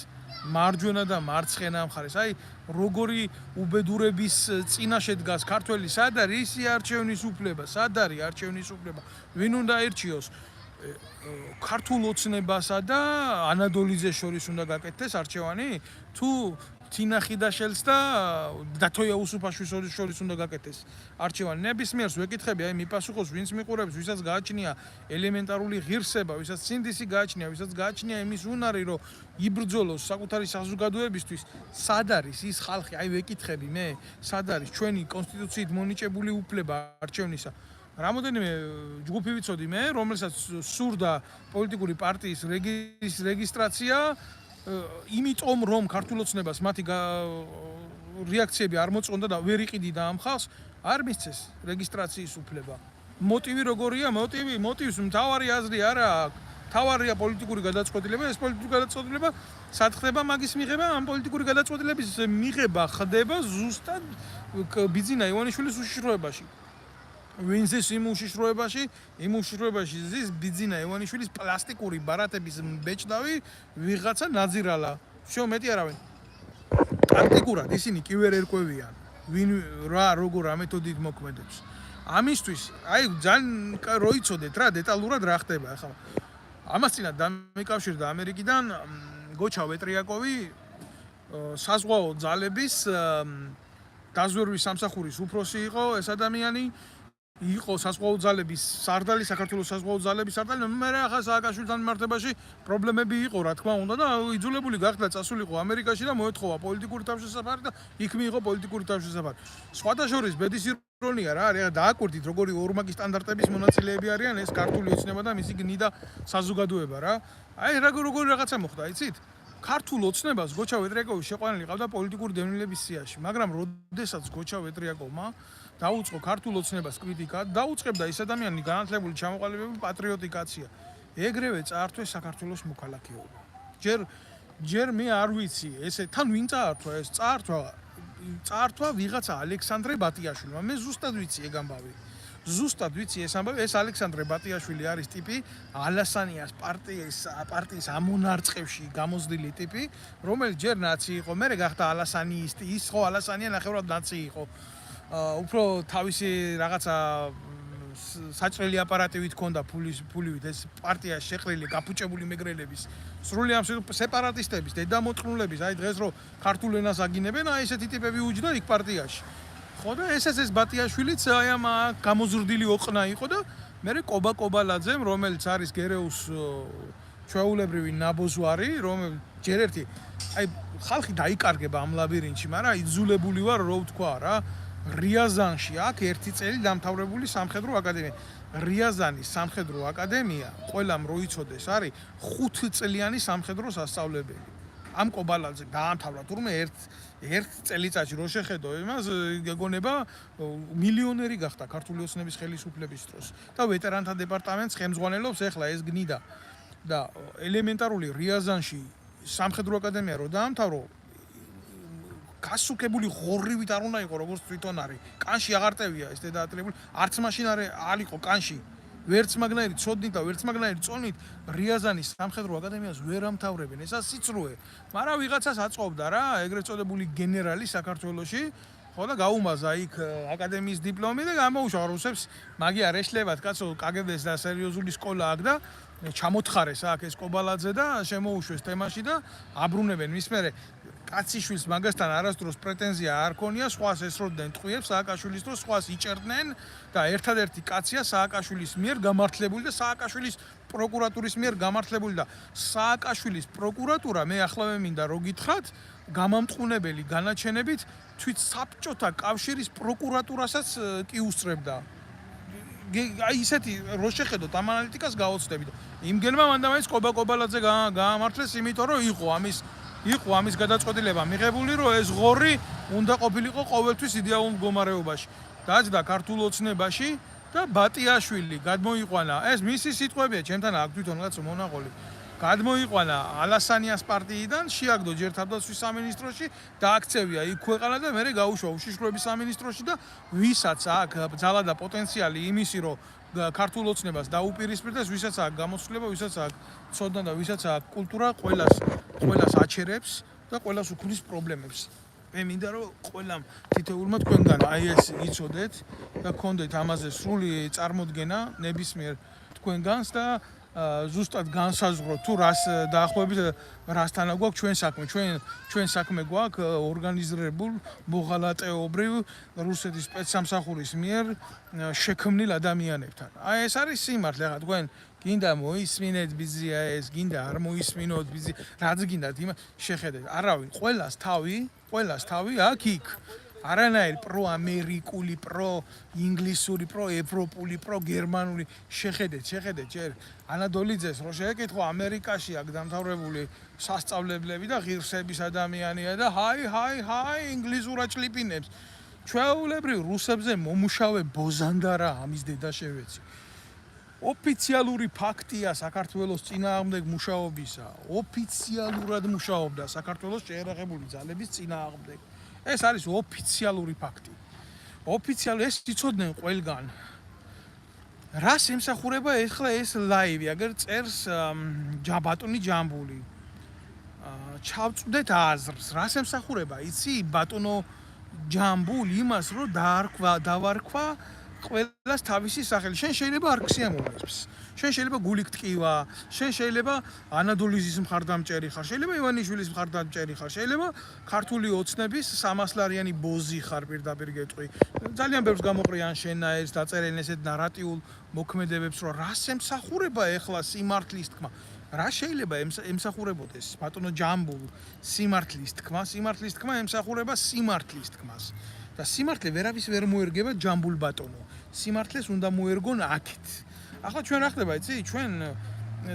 მარჯვენა და მარცხენა მხარეს. აი როგორი უბედურების წინაშე დგას ქართველი, სად არის ისი არჩევნის უფლება, სად არის არჩევნის უფლება, ვინ უნდა ერჩიოს? ქართულ ოცნებასა და ანადოლიძეს შორის უნდა გაკეთდეს არჩევანი, თუ თინახიდაშელს და დათოია უსუფაშვილის შორის უნდა გაკეთდეს არჩევანი. ნებისმიერს ვეკითხები, აი მიპასუხოს ვინც მიყურებს, ვისაც გააჩნია ელემენტარული ღირსება, ვისაც სინდისი გააჩნია, ვისაც გააჩნია იმის უნარი, რომ იბრძოლოს საკუთარი საზოგადოებისთვის, სად არის ის ხალხი, აი ვეკითხები მე, სად არის ჩვენი კონსტიტუციით მონიჭებული უფლება არჩევნისა. რამოდენიმე ჯგუფი ვიცოდი მე, რომელსაც სურდა პოლიტიკური პარტიის რეგისტრაცია, იმიტომ რომ ქართულ ოცნებას მათი რეაქციები არ მოწონდა და ვერ იყიდიდა ამ ხალხს, არ მისცეს რეგისტრაციის უფლება. მოტივი როგორია? მოტივის მთავარი აზრი არა აქვს. მთავარია პოლიტიკური გადაწყვეტილება, ეს პოლიტიკური გადაწყვეტილება სად ხდება მაგის მიღება? ამ პოლიტიკური გადაწყვეტილების მიღება ხდება ზუსტად ბიძინა ივანიშვილის უშიშროებაში. ვინც ის იმ უშიშროებაში ზის ბიძინა ივანიშვილის პლასტიკური ბარათების ბეჭდავი ვიღაცა ნაძირალა. всё მეტი არავინ. ტაქტიკურად ისინი კი ვერ ერკვევიან. ვინ რა როგორ ამეთოდით მოქმედებს. ამისთვის აი ძალიან როიცოდეთ რა დეტალურად რა ხდება ახლა. ამას წინათ დამიკავშირდა ამერიკიდან გოჩა ვეტრიაკოვი საზღვაო ძალების დაზვერვის სამსახურის უფროსი იყო ეს ადამიანი იყო საზღვაო ძალების სარდალი საქართველოს საზღვაო ძალების სარდალი მე ახლა სააკაშვილთან მიმართებაში პრობლემები იყო რა თქმა უნდა და იძულებული გახდა წასულიყო ამერიკაში და მოეთხოვა პოლიტიკური თავშესაფარი და იქ მიიღო პოლიტიკური თავშესაფარი სხვათა შორის ბედის ირონია რა არის დააკვირდით როგორი ორმაგი სტანდარტების მონაწილეები არიან ეს ქართული ოცნება და მისი გნიდა საზოგადოება რა აი როგორი რაღაცა მოხდა იცით ქართულ ოცნებას გოჩა ვეტრიაკოვი შეყვანილი ყავდა პოლიტიკური დევნილების სიაში მაგრამ როდესაც გოჩა ვეტრიაკოვმა დაუწყო ქართულ ოცნებას კრიტიკა დაუწყებდა ის ადამიანი განათლებული ჩამოყალიბებული პატრიოტი კაცია ეგრევე წაართვეს საქართველოს მოქალაქეობა ჯერ მე არ ვიცი ესე თან ვინ წაართვა ეს წაართვა ვიღაცა ალექსანდრე ბატიაშვილმა მე ზუსტად ვიცი ეგ ამბავი ზუსტად ვიცი ეს ამბავი ეს ალექსანდრე ბატიაშვილი არის ტიპი ალასანიას პარტიის ამონარწყევში გამოზრდილი ტიპი რომელიც ჯერ ნაცი იყო მე გახდა ალასანიისტი ის ხო ალასანია ნახევრად ნაცი იყო უფრო თავისი რაღაცა საჭრელი აპარატივით ჰქონდა ფულივით ეს პარტია შეყრილი გაფუჭებული მეგრელების სრული ამ სეპარატისტების დედამოწყნულების აი დღეს რო ქართულ ენას აგინებენ აი ესეთი ტიპები უჯდა იქ პარტიაში ხო და ეს ბატიაშვილიც აი ამ გამოზრდილი ოყნა იყო და მე კობა კობალაძემ რომელიც არის გერეუს ჩვეულებრივი ნაბოზვარი რომელიც ჯერ ერთი აი ხალხი დაიკარგება ამ ლაბირინთში მაგრამ იძულებული ვარ რო ვთქვა რა რიაზანში აქ ერთი წელი დამთავრებული სამხედრო აკადემია. რიაზანის სამხედრო აკადემია ყველამ როიცოდეს არის 5 წლიანი სამხედრო სასწავლებელი. ამ კობალაძე დაამთავრა თურმე ერთ წელიწადში რო შეხედო იმას გეგონება მილიონერი გახდა ქართული ოცნების ხელისუფლების დროს და ვეტერანთა დეპარტამენტს ხელმძღვანელობს ეხლა ეს გნიდა და ელემენტარული რიაზანში სამხედრო აკადემია რო დაამთავრო გასუკებული ღორრივით არ უნდა იყო როგორც თვითონ არის. კანში აღარ ტევია ეს დედაატლებული. არც მაშინ არ იყო კანში. ვერც მაგნაირი წოდნით და ვერც მაგნაირი წონით რიაზანის სამხედრო აკადემიას ვერ ამთავრებენ. ესა სიცრუე. მაგრამ ვიღაცას აწყობდა რა, ეგრეთ წოდებული გენერალი საქართველოში. ხო და გაუმაზა იქ აკადემიის დიპლომი და გამოუშვა რუსებს. მაგი არ ეშლებათ კაცო, კგბ-ს და სერიოზული სკოლა აქ და ჩამოთხარეს აქ ეს კობალაძე და შემოუშვეს თემაში და აბრუნებენ მის მერე კაციშვილს მაგასთან არასდროს პრეტენზია არ ქონია, სხვას ესროდნენ ტყვიებს სააკაშვილის დროს, სხვას იჭერდნენ და ერთადერთი კაცია სააკაშვილის მიერ გამართლებული და სააკაშვილის პროკურატურის მიერ გამართლებული და სააკაშვილის პროკურატურა მე ახლავე მინდა რო გითხრათ, გამამტყუნებელი განაჩენებით თვით საბჭოთა კავშირის პროკურატურასაც კი უსწრებდა. აი ისეთი რო შეხედოთ ამ ანალიტიკას გაოცდებით. იმგენმა მანდამაინც კობალაძე გაამართლეს, იმიტომ რომ იყო ამის გადაწყვეტილება მიღებული, რომ ეს ღორი უნდა ყოფილიყო ყოველთვის იდეალურ მდგომარეობაში. დაჯდა ქართულ ოცნებაში და ბატიაშვილი გადმოიყვანა. ეს მისი სიტყვებია, ჩემთან აქ თვითონ კაცო მონაყოლი. გადმოიყვანა ალასანიას პარტიიდან, შეაგდო ჯერ თავდაცვის სამინისტროში და აქცევია იქ ქვეყანა და მე გაუშვა უშიშროების სამინისტროში და ვისაც აქ ძალა და პოტენციალი იმისი, რომ ქართულ ოცნებას დაუპირისპირდეს, ვისაც აქ გამოცდილება, ვისაც აქ ცოდნა და ვისაც აქ კულტურა ყველას აჩერებს და ყველას უქმნის პრობლემებს. მე მინდა რომ ყველამ თითოეულმა თქვენგან აი ეს იცოდეთ და გქონდეთ ამაზე სრული წარმოდგენა ნებისმიერ თქვენგანს და ზუსტად განსაზღვროთ თუ რას დაახლოებით რასთან გვაქვს ჩვენ საქმე. ჩვენ საქმე გვაქვს ორგანიზებულ მოღალატეობრივ რუსეთის სპეცსამსახურის მიერ შექმნილ ადამიანებთან. აი ეს არის სიმართლე ახლა თქვენ გინდა მოისმინეთ ბიზია ეს, გინდა არ მოისმინოთ ბიზი, რაც გინდათ იმ შეხედეთ. არავინ, ყველას თავი აქ იქ. არანაირი პრო-ამერიკული, პრო-ინგლისური, პრო-ევროპული, პრო-გერმანული შეხედეთ ჯერ ანადოლიძეს რო შეეკითხო ამერიკაში აქ დამთავრებული სასწავლებლები და ღირსების ადამიანია და ჰაი ინგლისურად ჭლიპინებს ჩვეულებრივ რუსებზე მომუშავე ბოზანდარა ამის დედა შევეცი ოფიციალური ფაქტია საქართველოს წინააღმდეგ მუშაობისა ოფიციალურად მუშაობდა საქართველოს შეერაღებული ძალების წინააღმდეგ ეს არის ოფიციალური ფაქტი ოფიციალური ეს იცოდნენ ყველგან რას ემსახურება ახლა ეს ლაივი აგერ წერს ბატონი ჯამბული ჩავწვდეთ აზრს რას ემსახურება იცი ბატონო ჯამბული იმას რომ დავარქვა ყველას თავისი სახელი შენ შეიძლება არ ქსიამოვნებს შენ შეიძლება გულით ტკივა შენ შეიძლება ანადოლიზის მხარდამჭერი ხარ შეიძლება ივანიშვილის მხარდამჭერი ხარ შეიძლება ქართული ოცნების 300 ლარიანი ბოზი ხარ პირდაპირ გეტყვი ძალიან ბევრს გამოყრიან შენაერს დაწერენ ესეთ ნარატიულ მოქმედებებს რომ რას ემსახურება ეხლა სიმართლის თქმა რა შეიძლება ემსახურებოდეს ბატონო ჯამბულ სიმართლის თქმა ემსახურება სიმართლის თქმას და სიმართლე ვერავის ვერ მოერგება ჯამბულ ბატონო სიმართლეს უნდა მოერგონ აქეთ ახლა ჩვენ რა ხდება იცი ჩვენ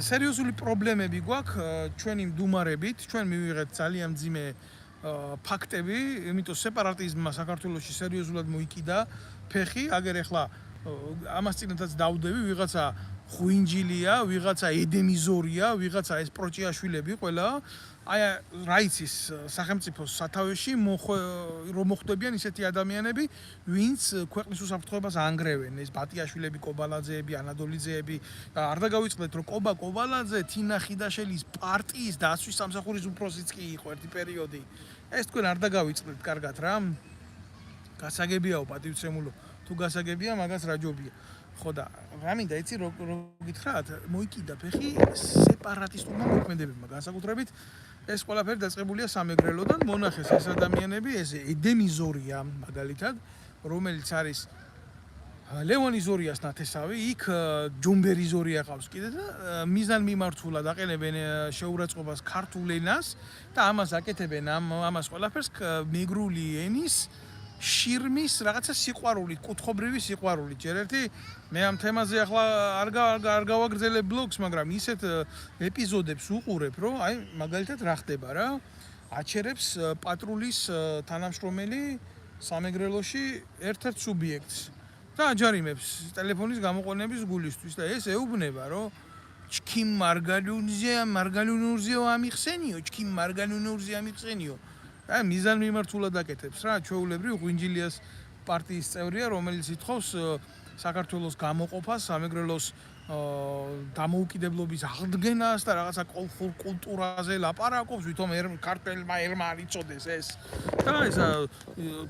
სერიოზული პრობლემები გვაქვს ჩვენი მდუმარებით ჩვენ მივიღეთ ძალიან მძიმე ფაქტები იმიტომ სეპარატიზმმა საქართველოში სერიოზულად მოიკიდა ფეხი აგერ ახლა ამას წინათაც დავდები ვიღაცა ხვინჯილია ვიღაცა ედემიზორია ვიღაცა ეს პროჭიაშვილები ყველა აი რა იცის სახელმწიფოს სათავეში რომ მოხვდებიან ისეთი ადამიანები ვინც ქვეყნის უსაფრთხოებას ანგრევენ ეს ბატიაშვილები კობალაძეები ანადოლიძეები არ დაგავიწყდეთ რომ კობა კობალაძე თინა ხიდაშელის პარტიის დაცვის სამსახურის უფროსიც კი იყო ერთი პერიოდი ეს თქვენ არ დაგავიწყდეთ კარგად რა გასაგებიაო პატივცემულო თუ გასაგებია მაგას რა ჯობია ხო და რა მინდა იცი რო გითხრათ მოიკიდა ფეხი სეპარატისტულმა მოქმედებებმა განსაკუთრებით ეს ყველაფერი დაწყებულია სამეგრელოდან მონახეს ეს ადამიანები ეს ედემიზორია მაგალითად რომელიც არის ლევონი ზორიას ნათესავი იქ ჯუმბერი ზორია ყავს კიდე და მიზანმიმართულად აყენებენ შეურაცხყოფას ქართულ ენას და ამას აკეთებენ ამას ყველაფერს მეგრული ენის შირმის რაღაცა სიყვარული, კუთხობრივი სიყვარული. ჯერ ერთი მე ამ თემაზე ახლა არ გავაგრძელებ ბლოგს, მაგრამ ისეთ ეპიზოდებს უყურებ, რომ აი მაგალითად რა ხდება რა? აჩერებს პატრულის თანამშრომელი სამეგრელოში ერთ-ერთ სუბიექტს და აჯარიმებს ტელეფონის გამოყენების გულისთვის და ეს ეუბნება, რომ ჩქიმ მარგალუნურზეო ამიხსენიო, ჩქიმ მარგალუნურზე ამიხსენიო. აი მიზანმიმართულად აკეთებს რა ჩვეულებრივ ღვინჯილიას პარტიის წევრია რომელიც ითხოვს საქართველოს გამოყოფას სამეგრელოს დამოუკიდებლობის აღდგენას და რაღაცა კულტურაზე ლაპარაკობს ვითომ ქართველმა ერმა არ იცოდეს ეს და ეს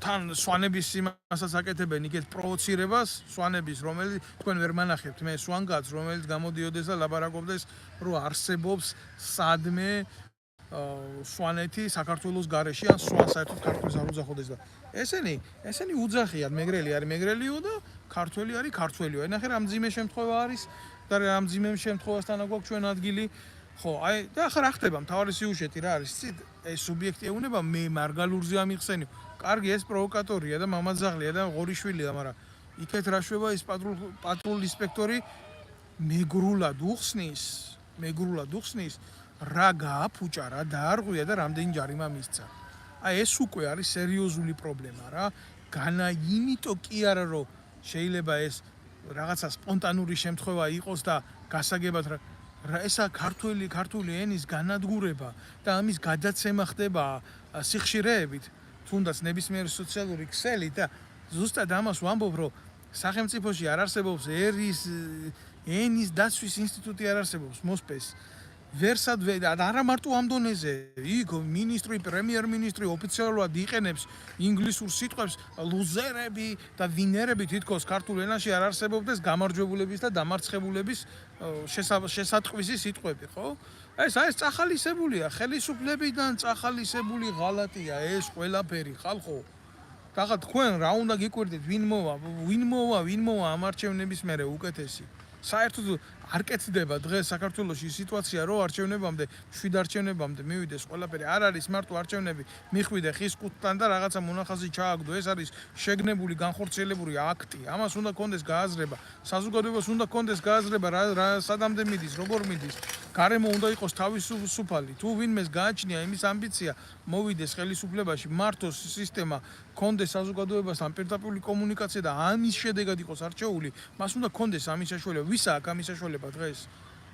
თან სვანების იმასაც აკეთებენ იქეთ პროვოცირებას სვანების რომელიც თქვენ ვერ მანახებთ მე სვანგაც რომელიც გამოდიოდეს და ლაპარაკობდეს რომ არსებობს სადმე სვანეთი საქართველოს გარეშე ან სვან საერთოდ ქართულს არ უძახოდეს და ესენი უძახიან მეგრელი არის მეგრელიო და ქართველი არის ქართველიო ენახე რა მძიმე შემთხვევა არის და რა მძიმე შემთხვევასთან აგვაქვს ჩვენ ადგილი ხო აი და ახლა რა ხდება მთავარი სიუჟეტი რა არის იცით ეს სუბიექტი ეუბნება მე მარგალურზე ამიხსენიო კარგი ეს პროვოკატორია და მამაძაღლია და ღორიშვილია მაგრამ იქეთ რა შვება ის პატრულ ინსპექტორი მეგრულად უხსნის რა გააფუჭა რა დაარღვია და რამდენი ჯარიმა მისცა. აი ეს უკვე არის სერიოზული პრობლემა რა. განა იმიტომ კი არა რომ შეიძლება ეს რაღაცა სპონტანური შემთხვევა იყოს და გასაგებად რა ესა ქართული ენის განადგურება და ამის გადაცემა ხდება სიხშირეებით თუნდაც ნებისმიერი სოციალური ქსელი და ზუსტად ამას ვამბობ რომ სახელმწიფოში არ არსებობს ენის დაცვის ინსტიტუტი არ არსებობს მოსპეს ვერსად არა მარტო ამ დონეზე იქ მინისტრი პრემიერ-მინისტრი ოფიციალურად იყენებს ინგლისურ სიტყვებს ლუზერები და ვინერები თითქოს ქართულ ენაში არ არსებობდეს გამარჯვებულების და დამარცხებულების შესატყვისი სიტყვები ხო ეს წახალისებულია ხელისუფლებიდან წახალისებული ღალატია ეს ყველაფერი ხალხო და თქვენ რა უნდა გიკვირდეთ ვინ მოვა ამ არჩევნების მერე უკეთესი საერთოდ არ კეთდება დღეს საქართველოში სიტუაცია, რომ არჩევნებამდე, 7 არჩევნებამდე მივიდეს ყველაფერი. არ არის მარტო არჩევნები, მიხვიდე ხის კუთხიდან და რაღაცა მონახაზი ჩააგდო. ეს არის შეგნებული, განხორციელებული აქტი. ამას უნდა კონდეს გააზრება. საზოგადოებას უნდა კონდეს გააზრება, რა სადამდე მიდის, როგორ მიდის. გარემო უნდა იყოს თავისუფალი. თუ ვინმეს გააჩნია იმის ამბიცია, მოვიდეს ხელისუფლებაში, მართოს სისტემა, კონდეს საზოგადოებასთან პირდაპირ კომუნიკაცია და ამის შედეგად იყოს არჩეული, მას უნდა კონდეს ამის საშუალება. ვის აქვს ამის საშუალება დღეს?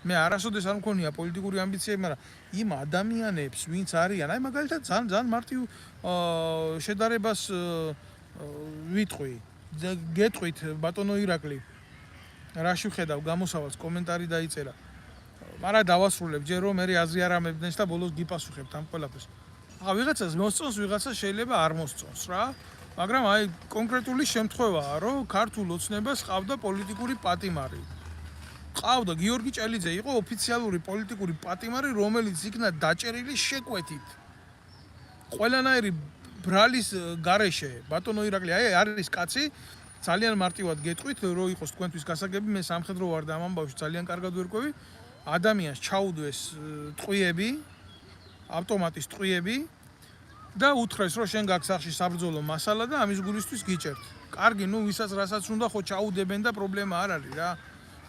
მე არასოდეს არ მქონია პოლიტიკური ამბიციები, მაგრამ იმ ადამიანებს, ვინც არიან, აი მაგალითად ძალიან მარტივ შედარებას ვიტყვი. გეტყვით ბატონო ირაკლი. რაში ვხედავ გამოსავალს კომენტარი დაიწერა. მაგრამ დავასრულებ ჯერ რომ მე აზრი არ ამებდნეს და ბოლოს გიპასუხებთ ამ ყველაფერს. ახლა ვიღაცას მოსწონს, ვიღაცას შეიძლება არ მოსწონს რა. მაგრამ აი კონკრეტული შემთხვევაა, რომ ქართულ ოცნებას ყავდა პოლიტიკური პატიმარი. ყავდა გიორგი ჭელიძე იყო ოფიციალური პოლიტიკური პატიმარი, რომელიც იქნა დაჭერილი შეკვეთით. ყველანაირი ბრალის გარეშე, ბატონო ირაკლი, აი არის კაცი, ძალიან მარტივად გეტყვით, რომ იყოს თქვენთვის გასაგები, მე სამხედრო ვარ და ამ ამბავში ძალიან კარგად ვერკვევი. ადამიანს ჩაუდვეს ტყვიები, ავტომატის ტყვიები და უთხრეს, რომ შენ გაქვს სახში საბრძოლო მასალა და ამის გულისთვის გიჭერთ. კარგი, ნუ ვისაც რასაც უნდა ხო ჩაუდებენ და პრობლემა არ არის რა.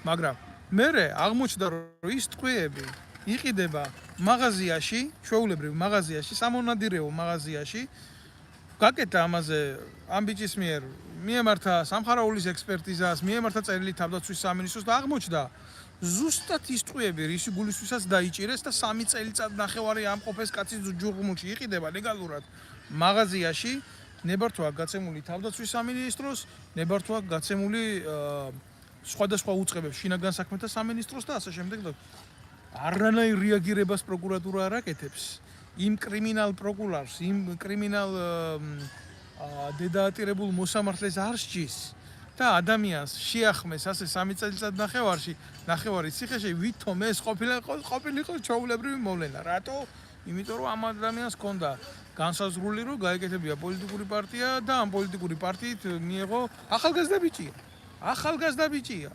მაგრამ მერე აღმოჩნდა, რომ ის ტყვიები იყიდება მაღაზიაში, ჩვეულებრივ მაღაზიაში, სამონადირეო მაღაზიაში. გაკეთა ამაზე ამ ბიჭის მიერ მიემართა სამხარაულის ექსპერტიზას, მიემართა წერილი თავდაცვის სამინისტროს და აღმოჩნდა ზუსტად ის ტყვიები, რის გულისთვისაც დაიჭირეს და 3 წელიწად ნახევარი ამყოფეს კაცის ჯუღმულში იყიდება ლეგალურად მაღაზიაში, ნებართვა გაცემული თავდაცვის სამინისტროს, ნებართვა გაცემული სხვადასხვა უწყებებს, შინაგან საქმეთა სამინისტროს და ასე შემდეგ და არანაირ რეაგირებას პროკურატურა არ აკეთებს. იმ კრიმინალ პროკურორს, იმ კრიმინალ დედაატირებულ მოსამართლეს არ სჯის და ადამიანს შეახმეს ასე 3 წელიწად ნახევარი ციხეში ვითომ ეს ყოფილიყო ჩვეულებრივი მოვლენა. რატო? იმიტომ რომ ამ ადამიანს ჰქონდა განსაზღვრული რომ გაეკეთებია პოლიტიკური პარტია და ამ პოლიტიკური პარტიით მიიღო ახალგაზრდა ბიჭია.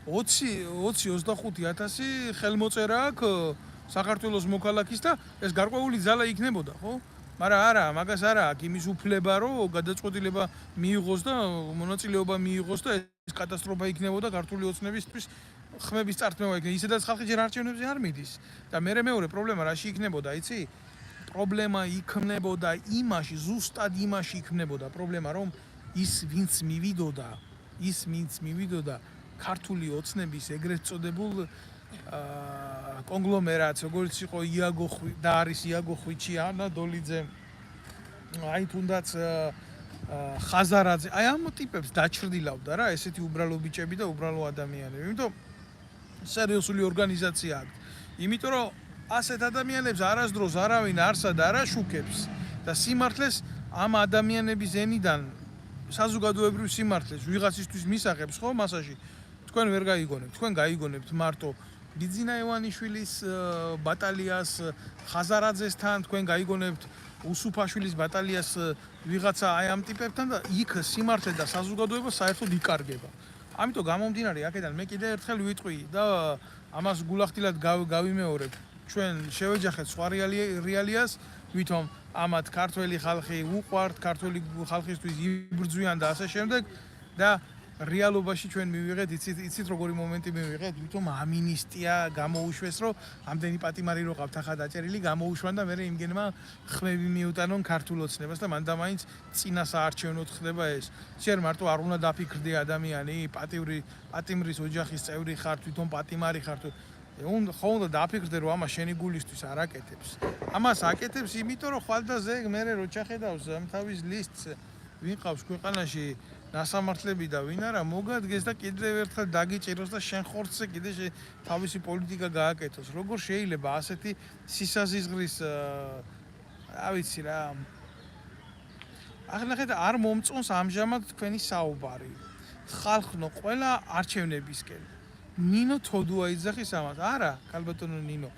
20-25,000 ხელმოწერა აქვს საქართველოს მოქალაქის და ეს გარკვეული ძალა იქნებოდა, ხო? მაგრამ არა, მაგას არა აქვს იმის უფლება, რომ გადაწყვეტილება მიიღოს და მონაწილეობა მიიღოს და ეს კატასტროფა იქნებოდა ქართული ოცნებისთვის ხმების წართმევა იქნება. ისედაც ხალხი ჯერ არჩევნებზე არ მიდის. და მეორე პრობლემა რაში იქნებოდა, იცი? პრობლემა იქნებოდა იმაში, ზუსტად იმაში იქნებოდა პრობლემა, რომ ის ვინც მივიდოდა ქართული ოცნების ეგრეთ წოდებულ კონგლომერატს, როგორც იყო იაგო და არის იაგო ხვიჩი, ანა დოლიძე, აი თუნდაც ხაზარაძე, აი ამ ტიპებს დაჩრდილავდა რა, ესეთი უბრალო ბიჭები და უბრალო ადამიანები. იმიტომ სერიოზული ორგანიზაცია აქვს. იმიტომ რომ ასეთ ადამიანებს არასდროს არავინ არსად არ აშუქებს და სიმართლეს ამ ადამიანების ენიდან საზოგადოებრივ სიმართლეს ვიღაცისთვის მისაღებს ხო მასაში თქვენ ვერ გაიგონებთ. თქვენ გაიგონებთ მარტო ბიძინა ივანიშვილის ბატალიას ხაზარაძესთან, თქვენ გაიგონებთ უსუფაშვილის ბატალიას ვიღაცა აი ამ ტიპებთან და იქ სიმართლე და საზოგადოება საერთოდ იკარგება. ამიტომ გამომდინარე აქედან მე კიდე ერთხელ ვიტყვი და ამას გულახდილად გავიმეორებ. ჩვენ შევეჯახეთ სხვა რეალიას, ვითომ ამათ ქართველი ხალხი უყვართ, ქართველი ხალხისთვის იბრძვიან და ასე შემდეგ და რეალობაში ჩვენ მივიღეთ, იცით როგორი მომენტი მივიღეთ, ვითომ ამინისტია გამოუშვეს, რომ ამდენი პატიმარი რო ყავთ ახლა დაჭერილი, გამოუშვან და მე იმგენმა ხმები მიუტანონ ქართულ ოცნებას და მან და მაინც წინა საარჩევნოდ ხდება ეს. შენ მარტო არ უნდა დაფიქრდე ადამიანი, პატიმრის ოჯახის წევრი ხარ, თვითონ პატიმარი ხარ თუ ხო უნდა დაფიქრდე რომ ამას შენი გულისთვის არ აკეთებს. ამას აკეთებს, იმიტომ რომ ხვალდაზე მე რო ჩახედავს ამ თავის ლისტს, ვინ ყავს ქვეყანაში ნასამართლები და ვინ არა მოგადგეს და კიდევ ერთხელ დაგიჭიროს და შენ ხორცზე კიდე თავისი პოლიტიკა გააკეთოს. როგორ შეიძლება ასეთი სისაზიზღრის რა ვიცი რა. ახლა ხედა არ მომწონს ამჟამად თქვენი საუბარი. ხალხნო ყველა არჩევნებისკენ. ნინო თოდუა იძახის ამას. არა, ქალბატონო ნინო.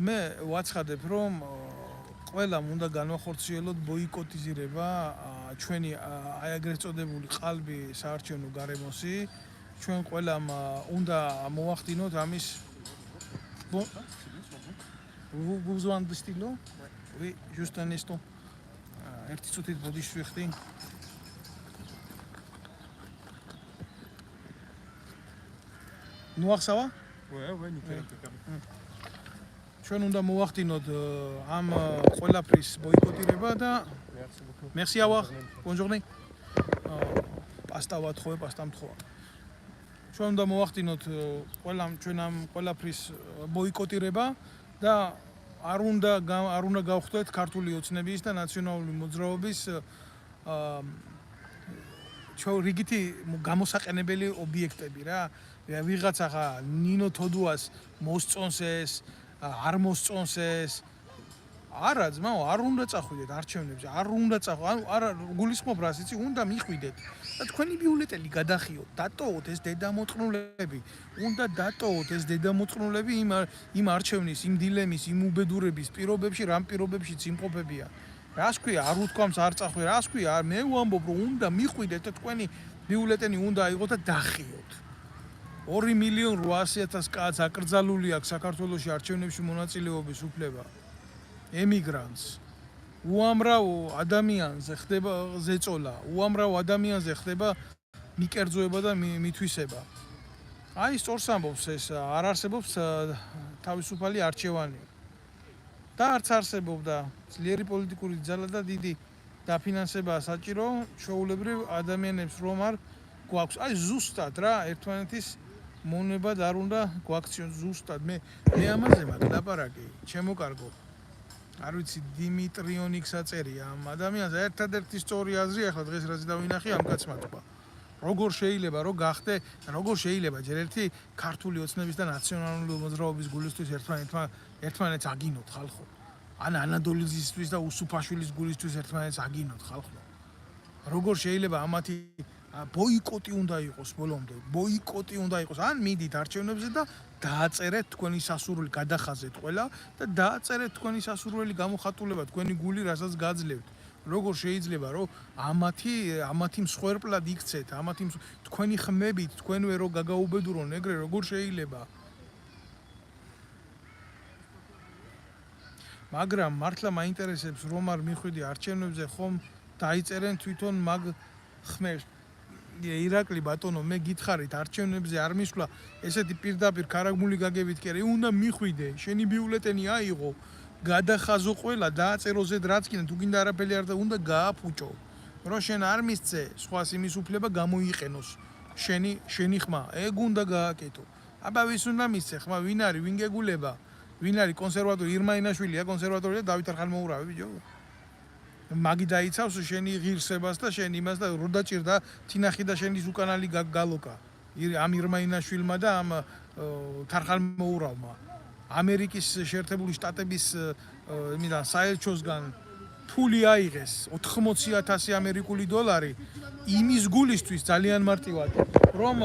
მე ვაცხადებ რომ ყველამ უნდა განვახორციელოთ ბოიკოტიზირება ჩვენი აი ეგრეთ წოდებული ყალბი საარჩევნო გარემოსი ჩვენ ყველამ უნდა მოვახდინოთ ამის vous vous en stylo oui juste un instant ერთი წუთით ბოდიში ვიხდი ნუახსავა Ouais, nickel, impeccable. ჩვენ უნდა მოვახდინოთ ამ ყველაფრის ბოიკოტირება და Merci beaucoup. merci avoir bonne journée პასტა ვათხოვე პასტა მთხოვა ჩვენ უნდა მოვახდინოთ ჩვენ ამ ყველაფრის ბოიკოტირება და არ უნდა გავხდეთ ქართული ოცნების და ნაციონალური მოძრაობის ჩვენ რიგითი გამოსაყენებელი ობიექტები რა ვიღაცა ხა ნინო თოდუას მოსწონს ეს არ მოსწონს ეს არა ძმაო არ უნდა წახვიდეთ არჩევნებზე არ უნდა ანუ არა გულისხმობ რას იცი უნდა მიხვიდეთ და თქვენი ბიულეტენი გადახიოთ დატოვოთ ეს დედამოწყნულები უნდა დატოვოთ ეს დედამოწყნულები იმ არჩევნის იმ დილემის იმ უბედურების პირობებში რამ პირობებშიც იმყოფებიან რას ქვია არ უთქვამს არ წახვი რას ქვია მე ვამბობ რომ უნდა მიხვიდეთ და თქვენი ბიულეტენი უნდა აიღოთ და დახიოთ 2,800,000 კაცს აკრძალული აქვს საქართველოში არჩევნებში მონაწილეობის უფლება ემიგრანტს უამრავ ადამიანზე ხდება ზეწოლა უამრავ ადამიანზე ხდება მიკერძოება და მითვისება აი სწორს ამბობს ეს არ არსებობს თავისუფალი არჩევანი და არც არსებობდა ძლიერი პოლიტიკური ძალა და დიდი დაფინანსება საჭირო ჩვეულებრივ ადამიანებს რომ არ გვაქვს აი ზუსტად რა ერთმანეთის მონებად არ უნდა გვაქციონ ზუსტად მე ამაზე მაგ ლაპარაკი ჩემო კარგო არ ვიცი დიმიტრიონიქს აწერია ამ ადამიანს ერთადერთი სწორი აზრი ახლა დღეს რაც დავინახე ამ კაცმა თქვა როგორ შეიძლება რომ გახდე როგორ შეიძლება ჯერ ერთი ქართული ოცნების და ნაციონალური მოძრაობის გულისთვის ერთმანეთს აგინოთ ხალხო ან ანადოლიზისთვის და უსუფაშვილის გულისთვის ერთმანეთს აგინოთ ხალხო როგორ შეიძლება ამათი ბოიკოტი უნდა იყოს ბოლომდე ბოიკოტი უნდა იყოს ან მიდით არჩევნებზე და დააწერეთ თქვენი სასურველი გადახაზეთ ყველა და დააწერეთ თქვენი სასურველი გამოხატულება თქვენი გული რასაც გაძლევთ როგორ შეიძლება რომ ამათი მსხვერპლად იქცეთ ამათი თქვენი ხმებით თქვენვე რო გაგაუბედურონ ეგრე როგორ შეიძლება მაგრამ მართლა მაინტერესებს რომ არ მიხვიდი არჩევნებზე ხომ დაიწერენ თვითონ მაგ ხმებს ირაკლი ბატონო მე გითხარით არჩევნებზე არ მისვლა ესეთი პირდაპირ ქარაგმული გაგებით კი არა უნდა მიხვიდე შენი ბიულეტენი აიღო გადახაზო ყველა დააწერო ზედ რაც კიდე თუ გინდა არაფერი არ და უნდა გააფუჭო რომ შენ არ მისცე სხვას იმის უფლება გამოიყენოს შენი ხმა ეგ უნდა გააკეთო აბა ვის უნდა მისცე ხმა ვინ არის ვინ გეგულება ვინ არის კონსერვატორი ირმაინაშვილია კონსერვატორია დავით არხალმოურავი ბიჭო მაგი დაიცავს შენი ღირსებას და შენ იმას და რო დაჭირდა თინახი და შენის უკანალი გალოკა ამ ირმაინაშვილმა და ამ თარხალმოურავმა ამერიკის შეერთებული შტატების იმიდან საელჩოსგან ფული აიღეს 80,000 ამერიკული დოლარი იმის გულისთვის ძალიან მარტივად რომ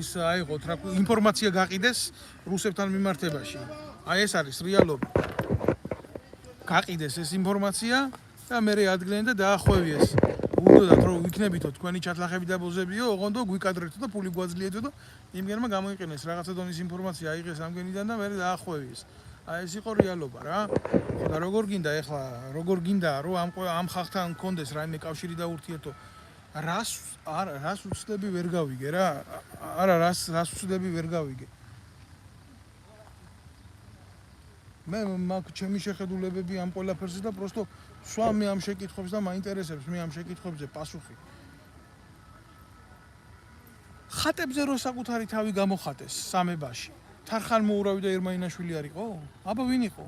ის აიღოთ რა ინფორმაცია გაყიდეს რუსებთან მიმართებაში აი ეს არის რეალობა გაყიდეს ეს ინფორმაცია და მე ადგილენ და დაახვევიეს უნდათ რომ ვიქნებითო თქვენი ჩათლახები და ბოზებიო ოღონდ გვიკადრეთო და ფული გვაძლიეთო და იმგენმა გამოიყენეს რაღაცა დონის ინფორმაცია აიღეს ამგენიდან და მე დაახვევიეს აი ეს იყო რეალობა რა და როგორ გინდა ეხლა როგორ გინდა რომ ამ ხალხთან მქონდეს რაიმე კავშირი და ურთიერთო რას უცდები ვერ გავიგე რა არა რას უცდები ვერ გავიგე მე მაგ ჩემი შეხედულებები ამ ყველაფერზე და პროსტო სვა მე ამ შეკითხვებს და მაინტერესებს მე ამ შეკითხვებზე პასუხი ხატებზე რო საკუთარი თავი გამოხატეს სამებაში თარხალმოურავი და ირმაინაშვილი არისო? აბა ვინ იყო?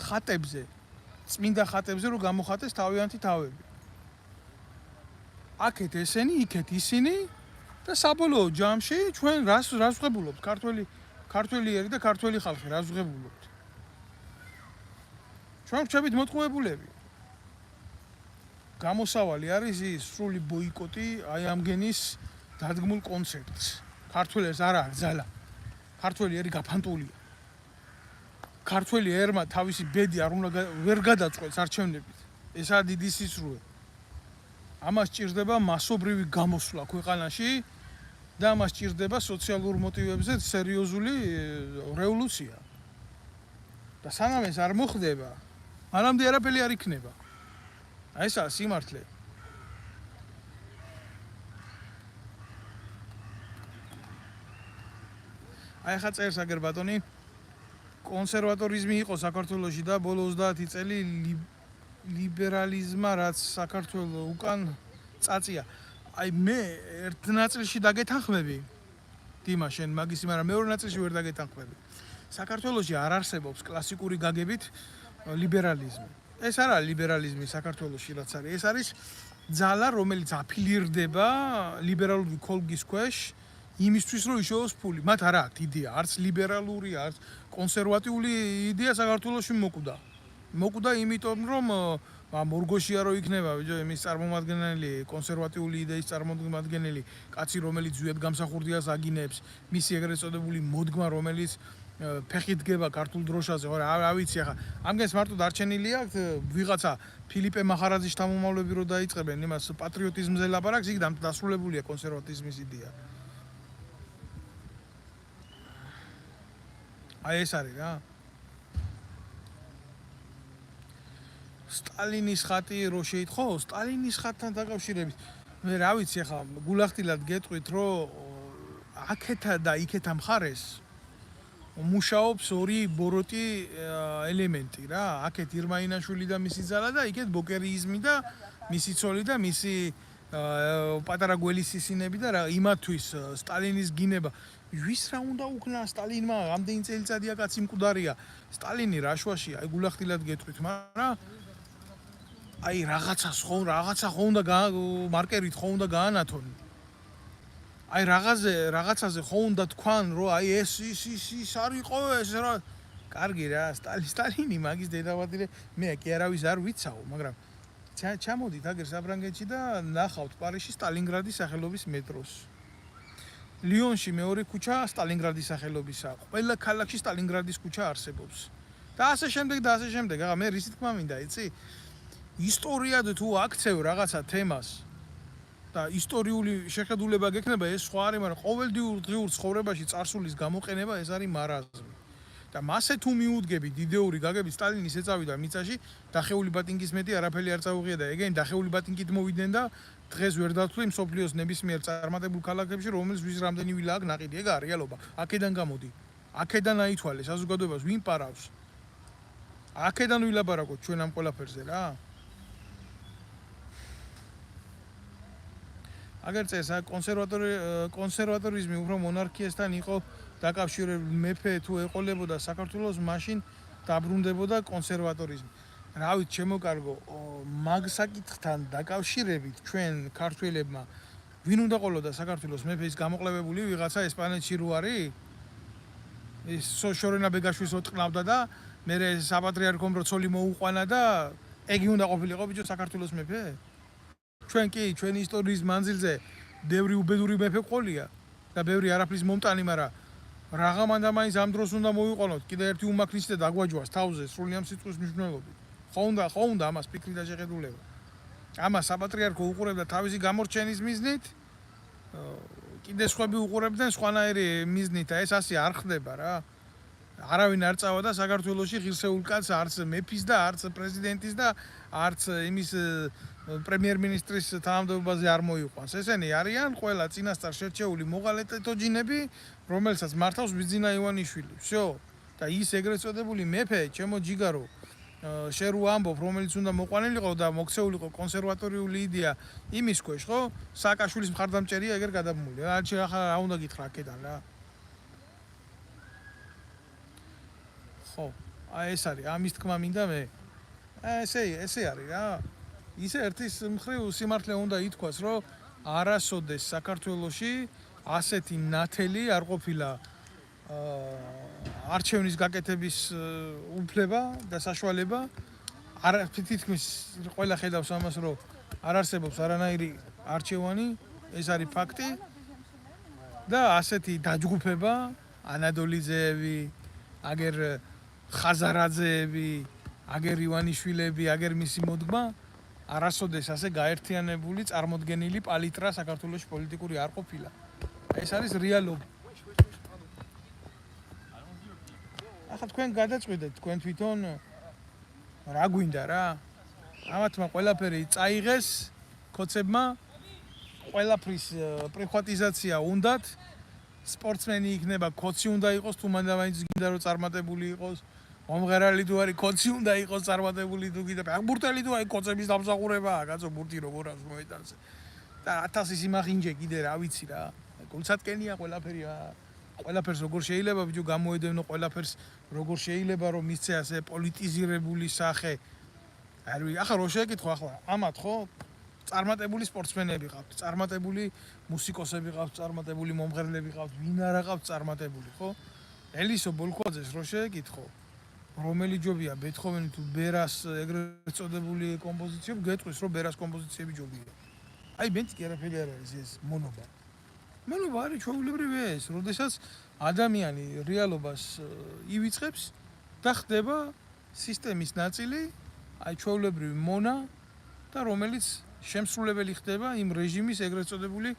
ხატებზე წმინდა ხატებზე რო გამოხატეს თავიანთი თავები აქეთ ესენი იქეთ ისინი და საბოლოო ჯამში ჩვენ რას ვღებულობთ ქართველიერი და ქართველი ხალხი რას ვღებულობთ ჩვენ ვჩებით მოტყუებულები გამოსავალი არის ის სრული ბოიკოტი აი ამგენის დადგმულ კონცერტს ქართველებს არ აკრძალა ქართველი ერი გაფანტულია ქართველი ერმა თავისი ბედი არ უნდა ვერ გადაწყვეტს არჩევნებით ესაა დიდი სისრუე ამას ჭირდება მასობრივი გამოსვლა ქვეყანაში და ამას ჭირდება სოციალურ მოტივებზე სერიოზული რევოლუცია. და სანამ ეს არ მოხდება, მანამდე არაფერი არ იქნება. აი ესაა სიმართლე. აი ხა წერს აგერ ბატონი კონსერვატორიზმი იყო საქართველოში და ბოლო 30 წელი ლიბერალიზმა რაც საქართველოს უკან წაწია. აი მე ერთ ნაწილში დაგეთანხმები დიმა შენ მაგის, მაგრამ მეორე ნაწილში ვერ დაგეთანხმები. საქართველოში არ არსებობს კლასიკური გაგებით ლიბერალიზმი. ეს არ არის ლიბერალიზმი საქართველოში რაც არის. ეს არის ძალა, რომელიც აფილირდება ლიბერალური კოლგის ქვეშ იმისთვის რომ იშოვოს ფული. მათ არ აქვს იდეა, არც ლიბერალური, არც კონსერვატიული იდეა საქართველოში მოკვდა. მოკვდა იმიტომ რომ მორგოშია რო იქნება ბიჭო იმის წარმომადგენელი, კონსერვატიული იდეის წარმომადგენელი, კაცი რომელიც ზვიად გამსახურდიას აგინებს, მისი ეგრეთ წოდებული მოდგმა რომელიც ფეხით დგება ქართულ დროშაზე, რა ვიცი ახლა. ამგენს მარტო დარჩენილი აქვს ვიღაცა ფილიპე მახარაძის შთამომავლები რო დაიწყებენ იმას პატრიოტიზმზე ლაპარაკს, იქ დასრულებულია კონსერვატიზმის იდეა. აი ეს არის რა. სტალინის ხატი რო შეითხო, სტალინის ხატთან დაკავშირებით მე რა ვიცი ახლა გულახდილად გეტყვით რომ აქეთა და იქეთა მხარეს მუშაობს ორი ბოროტი ელემენტი რა. აქეთ ირმაინაშვილი და მისი ძალა და იქეთ ბოკერიიზმი და მისი ცოლი და მისი პატარა გველისისინები და რა იმათვის სტალინის გინება ვის რა უნდა უკნა სტალინმა ამდენი წელიწადია კაცი მკვდარია. სტალინი რაშვაშია, აი გულახდილად გეტყვით, მაგრამ აი რაღაცა ხო უნდა მარკერით ხო უნდა გაანათონ. აი რაღაცაზე ხო უნდა თქვან რომ აი ეს ის არ იყო ეს რა. კარგი რა, სტალინი მაგის დედავადი მე კი არავის არ ვიცაო, მაგრამ ჩამოდით აგერ საბრანგეთში და ნახავთ პარიზში სტალინგრადის სახელობის მეტროს. ლიონში მეორე ქუჩა სტალინგრადის სახელობისაა. ყველა ქალაქში სტალინგრადის ქუჩა არსებობს. და ასე შემდეგ. აღა მე რისი თქმა მინდა, იცი? ისტორიად თუ აქცევ რაღაცა თემას და ისტორიული შეხედულება გექნება ეს სხვა არის, მაგრამ ყოველდღიურ დღიურ ცხოვრებაში წარსულის გამოყენება ეს არის მარაზმი. და მასე თუ მიუდგებით იდეური გაგებით სტალინის ეწავიდა მიწაში, დახეული ბატინკის მეტი არაფერი არ წაუღია და ეგენი დახეული ბატინკით მოვიდნენ და დღეს ვერ დათვლი მსოფლიოს ნებისმიერ წარმატებულ ქალაქებში, რომელიც ვის რამდენი ვილა აქვს ნაყიდი, ეგ არის რეალობა. აქედან გამოდი. აქედან აითვალე საზოგადოებას ვინ პარავს. აქედან ვილაპარაკოთ ჩვენ ამ ყველაფერზე რა. აგერ წეს კონსერვატორიზმი უფრო მონარქიასთან იყო დაკავშირებული, მეფე თუ ეყოლებოდა საქართველოს, მაშინ დაბრუნდებოდა კონსერვატორიზმი. რა ვიცი, შემოკარგო, მაგ საკითხთან დაკავშირებით ჩვენ ქართველებმა ვინ უნდა ყოლოდა საქართველოს მეფე, ის გამოყლებებული ვიღაცა ესპანეთში რო არის? ის შორენა ბეგაშვილს ოტყნავდა და მერე საპატრიარქომ რო ცოლი მოუყვანა და ეგი უნდა ყოფილიყო ბიჭო საქართველოს მეფე? ჩვენ კი ჩვენი ისტორიის მანძილზე ბევრი უბედური მეფე ყოლია და ბევრი არაფრის მომტანი, მაგრამ რაღამანდა მაინც ამ დროს უნდა მოიყვანოთ, კიდე ერთი უმაქნისი და დაგვაჯვას თავზე სრული ამ სიტყვის მნიშვნელობით. ხო უნდა ამას ფიქრი და შეხედულება. ამას საპატრიარქო უყურებდა თავისი გამორჩენის მიზნით, კიდე სხვები უყურებდნენ სხვანაირი მიზნით და ეს ასე არ ხდება რა. არავინ არ წავიდა საქართველოში ღირსეულ კაცს, არც მეფის და არც პრეზიდენტის და არც იმის პრემიერ-მინისტრის თანამდებობაზე არ მოიყვანს. ესენი არიან ყველა წინასწარ შერჩეული მოღალატეთოჯინები, რომელსაც მართავს ბიძინა ივანიშვილი. всё. და ის ეგრეთ წოდებული მეფე, ჩემო ჯიგარო, შენ რო ამბობ, რომელიც უნდა მოყვანილიყო და მოქცეულიყო კონსერვატორიული იდეა იმის ქვეშ, ხო? სააკაშვილის მხარდამჭერია ეგერ გადაბმული. ახლა რა უნდა გითხრა აქედან რა. ხო, აი ეს არის, ამის თქმა მინდა მე. ესე არის რა. ისე ერთის მხრივ სიმართლე უნდა ითქვას, რომ არასოდეს საქართველოში ასეთი ნათელი არ ყოფილა არჩევნის გაკეთების უფლება და საშუალება. არ თითქმის ყველა ხედავს ამას, რომ არ არსებობს არანაირი არჩევანი, ეს არის ფაქტი. და ასეთი დაჯგუფება, ანადოლიძეები, აგერ ხაზარაძეები, აგერ ივანიშვილები, აგერ მისი მოდგმა არასოდეს ასე გაერთიანებული წარმოდგენილი პალიტრა საქართველოს პოლიტიკური არ ყოფილა. ეს არის რეალობა. ახლა თქვენ გადაწყვეტეთ, თქვენ თვითონ რა გვინდა რა? ამათმა ყველაფერი წაიღეს კოცებმა, ყველაფრის პრივატიზაცია უნდათ, სპორტსმენი იქნება, კოცი უნდა იყოს, თუ მანდა მაინც გინდა რომ წარმატებული იყოს. მომღერალი თუ არის, კოცი უნდა იყოს წარმატებული თუ გინდა. ფეხბურთელი თუ არის, კოცების დამსახურებაა, კაცო ბურთი როგორ აქვს მოედანზე. და 1000 სიმახინჯე კიდე რა ვიცი რა. გულსატკენია ყველაფერი რა. ყველაფერს როგორ შეიძლება ბიჭო გამოედევნო ყველაფერს როგორ შეიძლება რომ მისცე ასე პოლიტიზირებული სახე. ახლა რო შეკითხო ახლა ამათ ხო წარმატებული სპორტსმენები ყავთ, წარმატებული მუსიკოსები ყავთ, წარმატებული მომღერლები ყავთ, ვინ არა ყავთ წარმატებული, ხო? ელისო ბოლქვაძეს რო შეკითხო, რომელი ჯობია ბეთჰოვენი თუ ბერას ეგრეთ წოდებული კომპოზიციები, გეტყვის რომ ბერას კომპოზიციები ჯობია. აი ბენც კი არაფერი არ არის ეს მონობა. მონობა არის ჩვეულებრივი ეს, როდესაც ადამიანი რეალობას ივიწყებს და ხდება სისტემის ნაწილი, აი ჩვეულებრივი მონა და რომელიც შემსრულებელი ხდება იმ რეჟიმის ეგრეთ წოდებული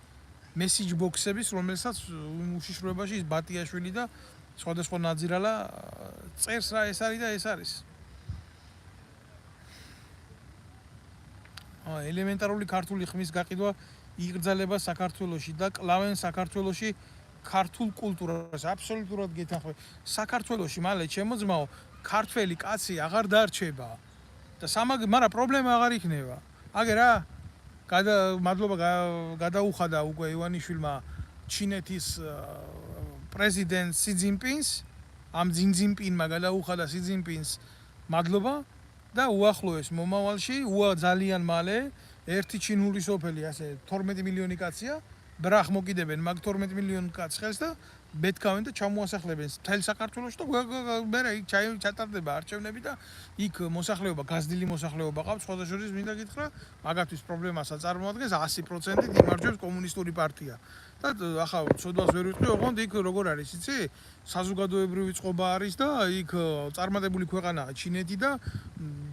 message box-ების, რომელსაც უშიშროებაში ის ბატიაშვილი და სხვადასხვა ნაძირალა წერს რა ეს არის და ეს არის. ელემენტარული ქართული ხმის გაყიდვა იგრძალება საქართველოში და კლავენ საქართველოში ქართულ კულტურას. აბსოლუტურად გეთანხმები. საქართველოში მალე ჩემო ძმაო, ქართველი კაცი აღარ დარჩება და მაგრამ პრობლემა აღარ იქნება. აგე რა მადლობა გადაუხადა უკვე ივანიშვილმა ჩინეთის პრეზიდენტ სი ძინპინს, ამ ძინპინმა გადაუხადა სი ძინპინს მადლობა და უახლოეს მომავალში ძალიან მალე ერთი ჩინური სოფელი ასე 12 მილიონი კაცია ბრახ მოკიდებენ მაგ 12 მილიონ კაცს ხელს და ბეთქავენ და ჩამოასახლებენ მთელ საქართველოში და მე იქ ჩატარდება არჩევნები და იქ მოსახლეობა გაზრდილი მოსახლეობა ყავს სხვადასხვა მინდა გითხრა მაგათთვის პრობლემასაც წარმოადგენს 100% იმარჯვებს კომუნისტური პარტია და ახლა ცოდვას ვერ ვიტყვი ოღონდ იქ როგორ არის იცი საზოგადოებრივი წყობა არის და იქ წარმატებული ქვეყანაა ჩინეთი და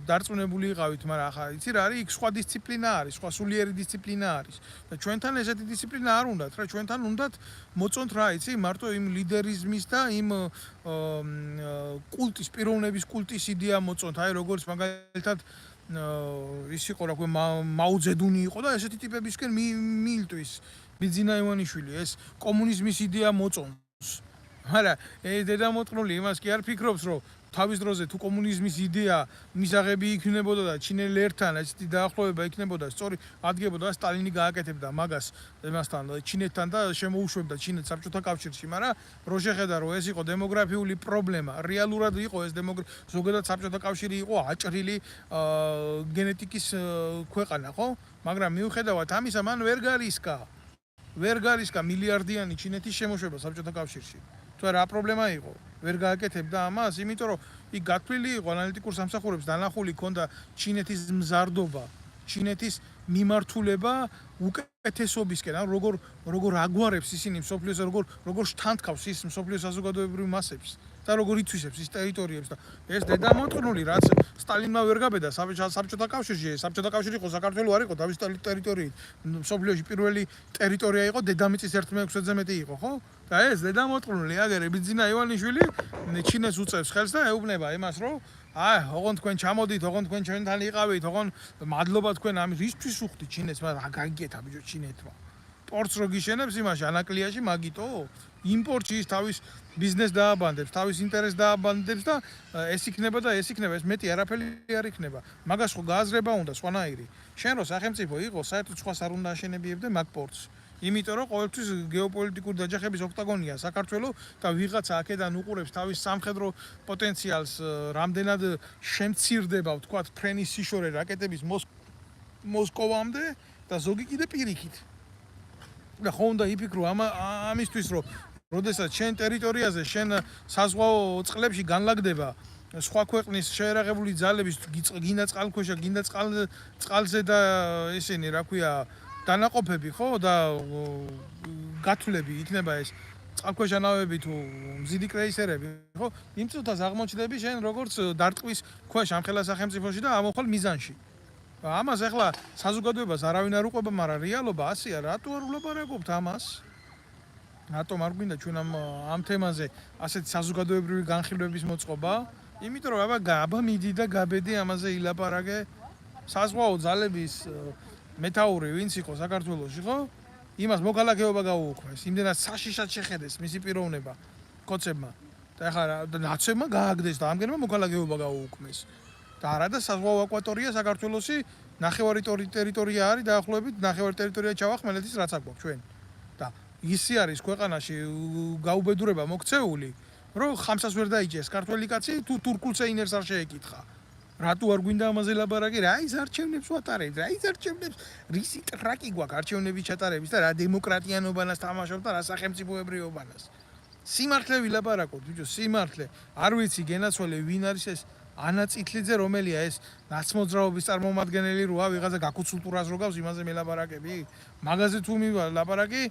დარწმუნებული იყავით მაგრამ ახლა იცი რა არის იქ სხვა დისციპლინა არის სხვა სულიერი დისციპლინა არის და ჩვენთან ესეთი დისციპლინა არ უნდათ რა ჩვენთან უნდათ მოწონთ რა იცი მარტო იმ ლიდერიზმის და იმ კულტის პიროვნების კულტის იდეა მოწონთ აი როგორც მაგალითად ის იყო რა ქვია მაუძედუნი იყო და ესეთი ტიპებისკენ მიილტვის ბიძინა ივანიშვილი ეს კომუნიზმის იდეა მოწონს მაგრამ ეს დედამოწყნული იმას კი არ ფიქრობს რომ თავის დროზე თუ კომუნიზმის იდეა მისაღები იქნებოდა და ჩინელებთან ესეთი დაახლოება იქნებოდა სწორი ადგებოდა სტალინი გააკეთებდა მაგას იმასთან ჩინეთთან და შემოუშვებდა ჩინეთს საბჭოთა კავშირში მაგრამ რო შეხედა რომ ეს იყო დემოგრაფიული პრობლემა რეალურად იყო ეს ზოგადად საბჭოთა კავშირი იყო აჭრილი გენეტიკის ქვეყანა ხო მაგრამ მიუხედავად ამისა მან ვერ გარისკა მილიარდიანი ჩინეთის შემოშვება საბჭოთა კავშირში თუ რა პრობლემა იყო ვერ გააკეთებდა ამას იმიტომ რომ იქ გათვლილი იყო ანალიტიკურ სამსახურებს დანახული ქონდა ჩინეთის მზარდობა ჩინეთის მიმართულება უკეთესობისკენ ან როგორ აგვარებს ისინი მსოფლიოს როგორ შთანთქავს ის მსოფლიოს საზოგადოებრივ მასებს და როგორ ითვისებს ის ტერიტორიებს და ეს დედამოწყნული რაც სტალინმა ვერ გაბედა საბჭოთა კავშირი იყო საქართველო არ იყო თავის ტერიტორიით მსოფლიოში პირველი ტერიტორია იყო დედამიწის 1/6-ზე მეტი იყო ხო და ეს დედამოწყნული აგერე ბიძინა ივანიშვილი ჩინეს უწევს ხელს და ეუბნება იმას რომ ოღონდ თქვენ ჩამოდით, ოღონდ თქვენ ჩვენთან იყავით, ოღონდ მადლობა თქვენ ამის ისთვის უხდით ჩინეთს, მაგრამ რა გაგიგეთა ბიჭო ჩინეთმა. პორტს რო გიშენებს იმაში ანაკლიაში მაგიტო, იმპორტში ის თავის ბიზნესს დააბანდებს, თავის ინტერესს დააბანდებს და ეს იქნება, ეს მეტი არაფერი არ იქნება. მაგას ხო გააზრება უნდა სხვანაირი. შენ რო სახელმწიფო იყო, საერთოდ სხვა არ უნდა აშენებიებდე მაგ პორტს. იმიტომ რომ ყოველთვის გეოპოლიტიკური დაჯახების ოქტაგონია საქართველოს და ვიღაცა აქედან უყურებს თავის სამხედრო პოტენციალს რამდენად შემცირდება ვთქვათ ფრენის სიშორე რაკეტების მოსკოვამდე და ზოგი კიდე პირიქით და ხო უნდა იფიქრო ამისთვის რომ როდესაც შენ ტერიტორიაზე შენ საზღვაო წყლებში განლაგდება სხვა ქვეყნის შეერაღებული ძალების გინდა წყალქვეშა გინდა წყალზე და ესენი რა ქვია დანაყოფები ხო და გათვლები იქნება ეს წყალქვეშა ნავები თუ მზიდი კრეისერები ხო იმ წუთას აღმოჩნდები შენ როგორც დარტყვის ქვეშ ამ ხელა სახელმწიფოში და ამოხვალ მიზანში ამას ახლა საზოგადოებას არავინ არ უყვება, მაგრამ რეალობა ასეა, რატო არ ვლაპარაკობთ ამას? რატომ არ გვინდა ჩვენ ამ თემაზე ასეთი საზოგადოებრივი განხილვების მოწყობა? იმიტომ რომ აბა მიდი და გაბედი ამაზე ილაპარაკე. საზღვაო ძალების მეთაური ვინც იყო საქართველოში, ხო? იმას მოქალაქეობა გაუუქმეს. იმდენად საშიშად შეხედეს მისი პიროვნება კოცებმა. და ახლა ნაცებმა გააგდეს და ამგერმა მოქალაქეობა გაუუქმეს. და არა და საზღვაო აკვატორია საქართველოსი ნახევარი ტერიტორია არის დაახლოებით ნახევარი ტერიტორია ჩავახმელეთის რაც აქვს ჩვენ. და ისი არის ქვეყანაში გაუბედურება მოქცეული, რომ ხამსას ვერ დაიჭერს ქართველი კაცი თუ თურქულ სეინერს არ შეეკითხა. რატო არ გვინდა ამაზე ლაპარაკი? რა ის არჩევნებს ვატარებთ? რა ის არჩევნებს? რისი ტრაკი გვაქვს არჩევნების ჩატარების და რა დემოკრატიანობანას თამაშობთ და რა სახელმწიფოებრიობანას? სიმართლე ვილაპარაკობთ, ბიჭო, სიმართლე. არ ვიცი გენაცვალე ვინ არის ეს ანაწითლიძე, რომელია ეს ნაცმოძრაობის წარმომადგენელი როა ვიღაცა გაკუცულტურას რო გავს იმაზე მელაპარაკები? მაგაზე თუ მილაპარაკი,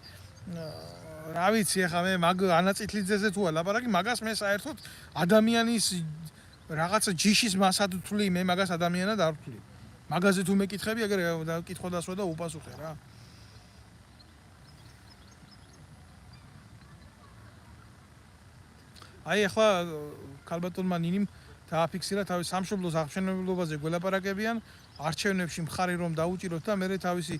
რა ვიცი, ახლა მე მაგ ანაწითლიძეზე თუა ლაპარაკი, მაგას მე საერთოდ ადამიანის რაღაცა ჯიშის მასად ვთვლი, მე მაგას ადამიანად არ ვთვლი. მაგაზე თუ მეკითხები, ეგრე კითხვა დასვა და უპასუხე რა. აი ახლა ქალბატონმა ნინიმ დააფიქსირა თავის სამშობლოს აღმშენებლობაზე გველაპარაკებიან, არჩევნებში მხარი რომ დაუჭიროთ და მერე თავისი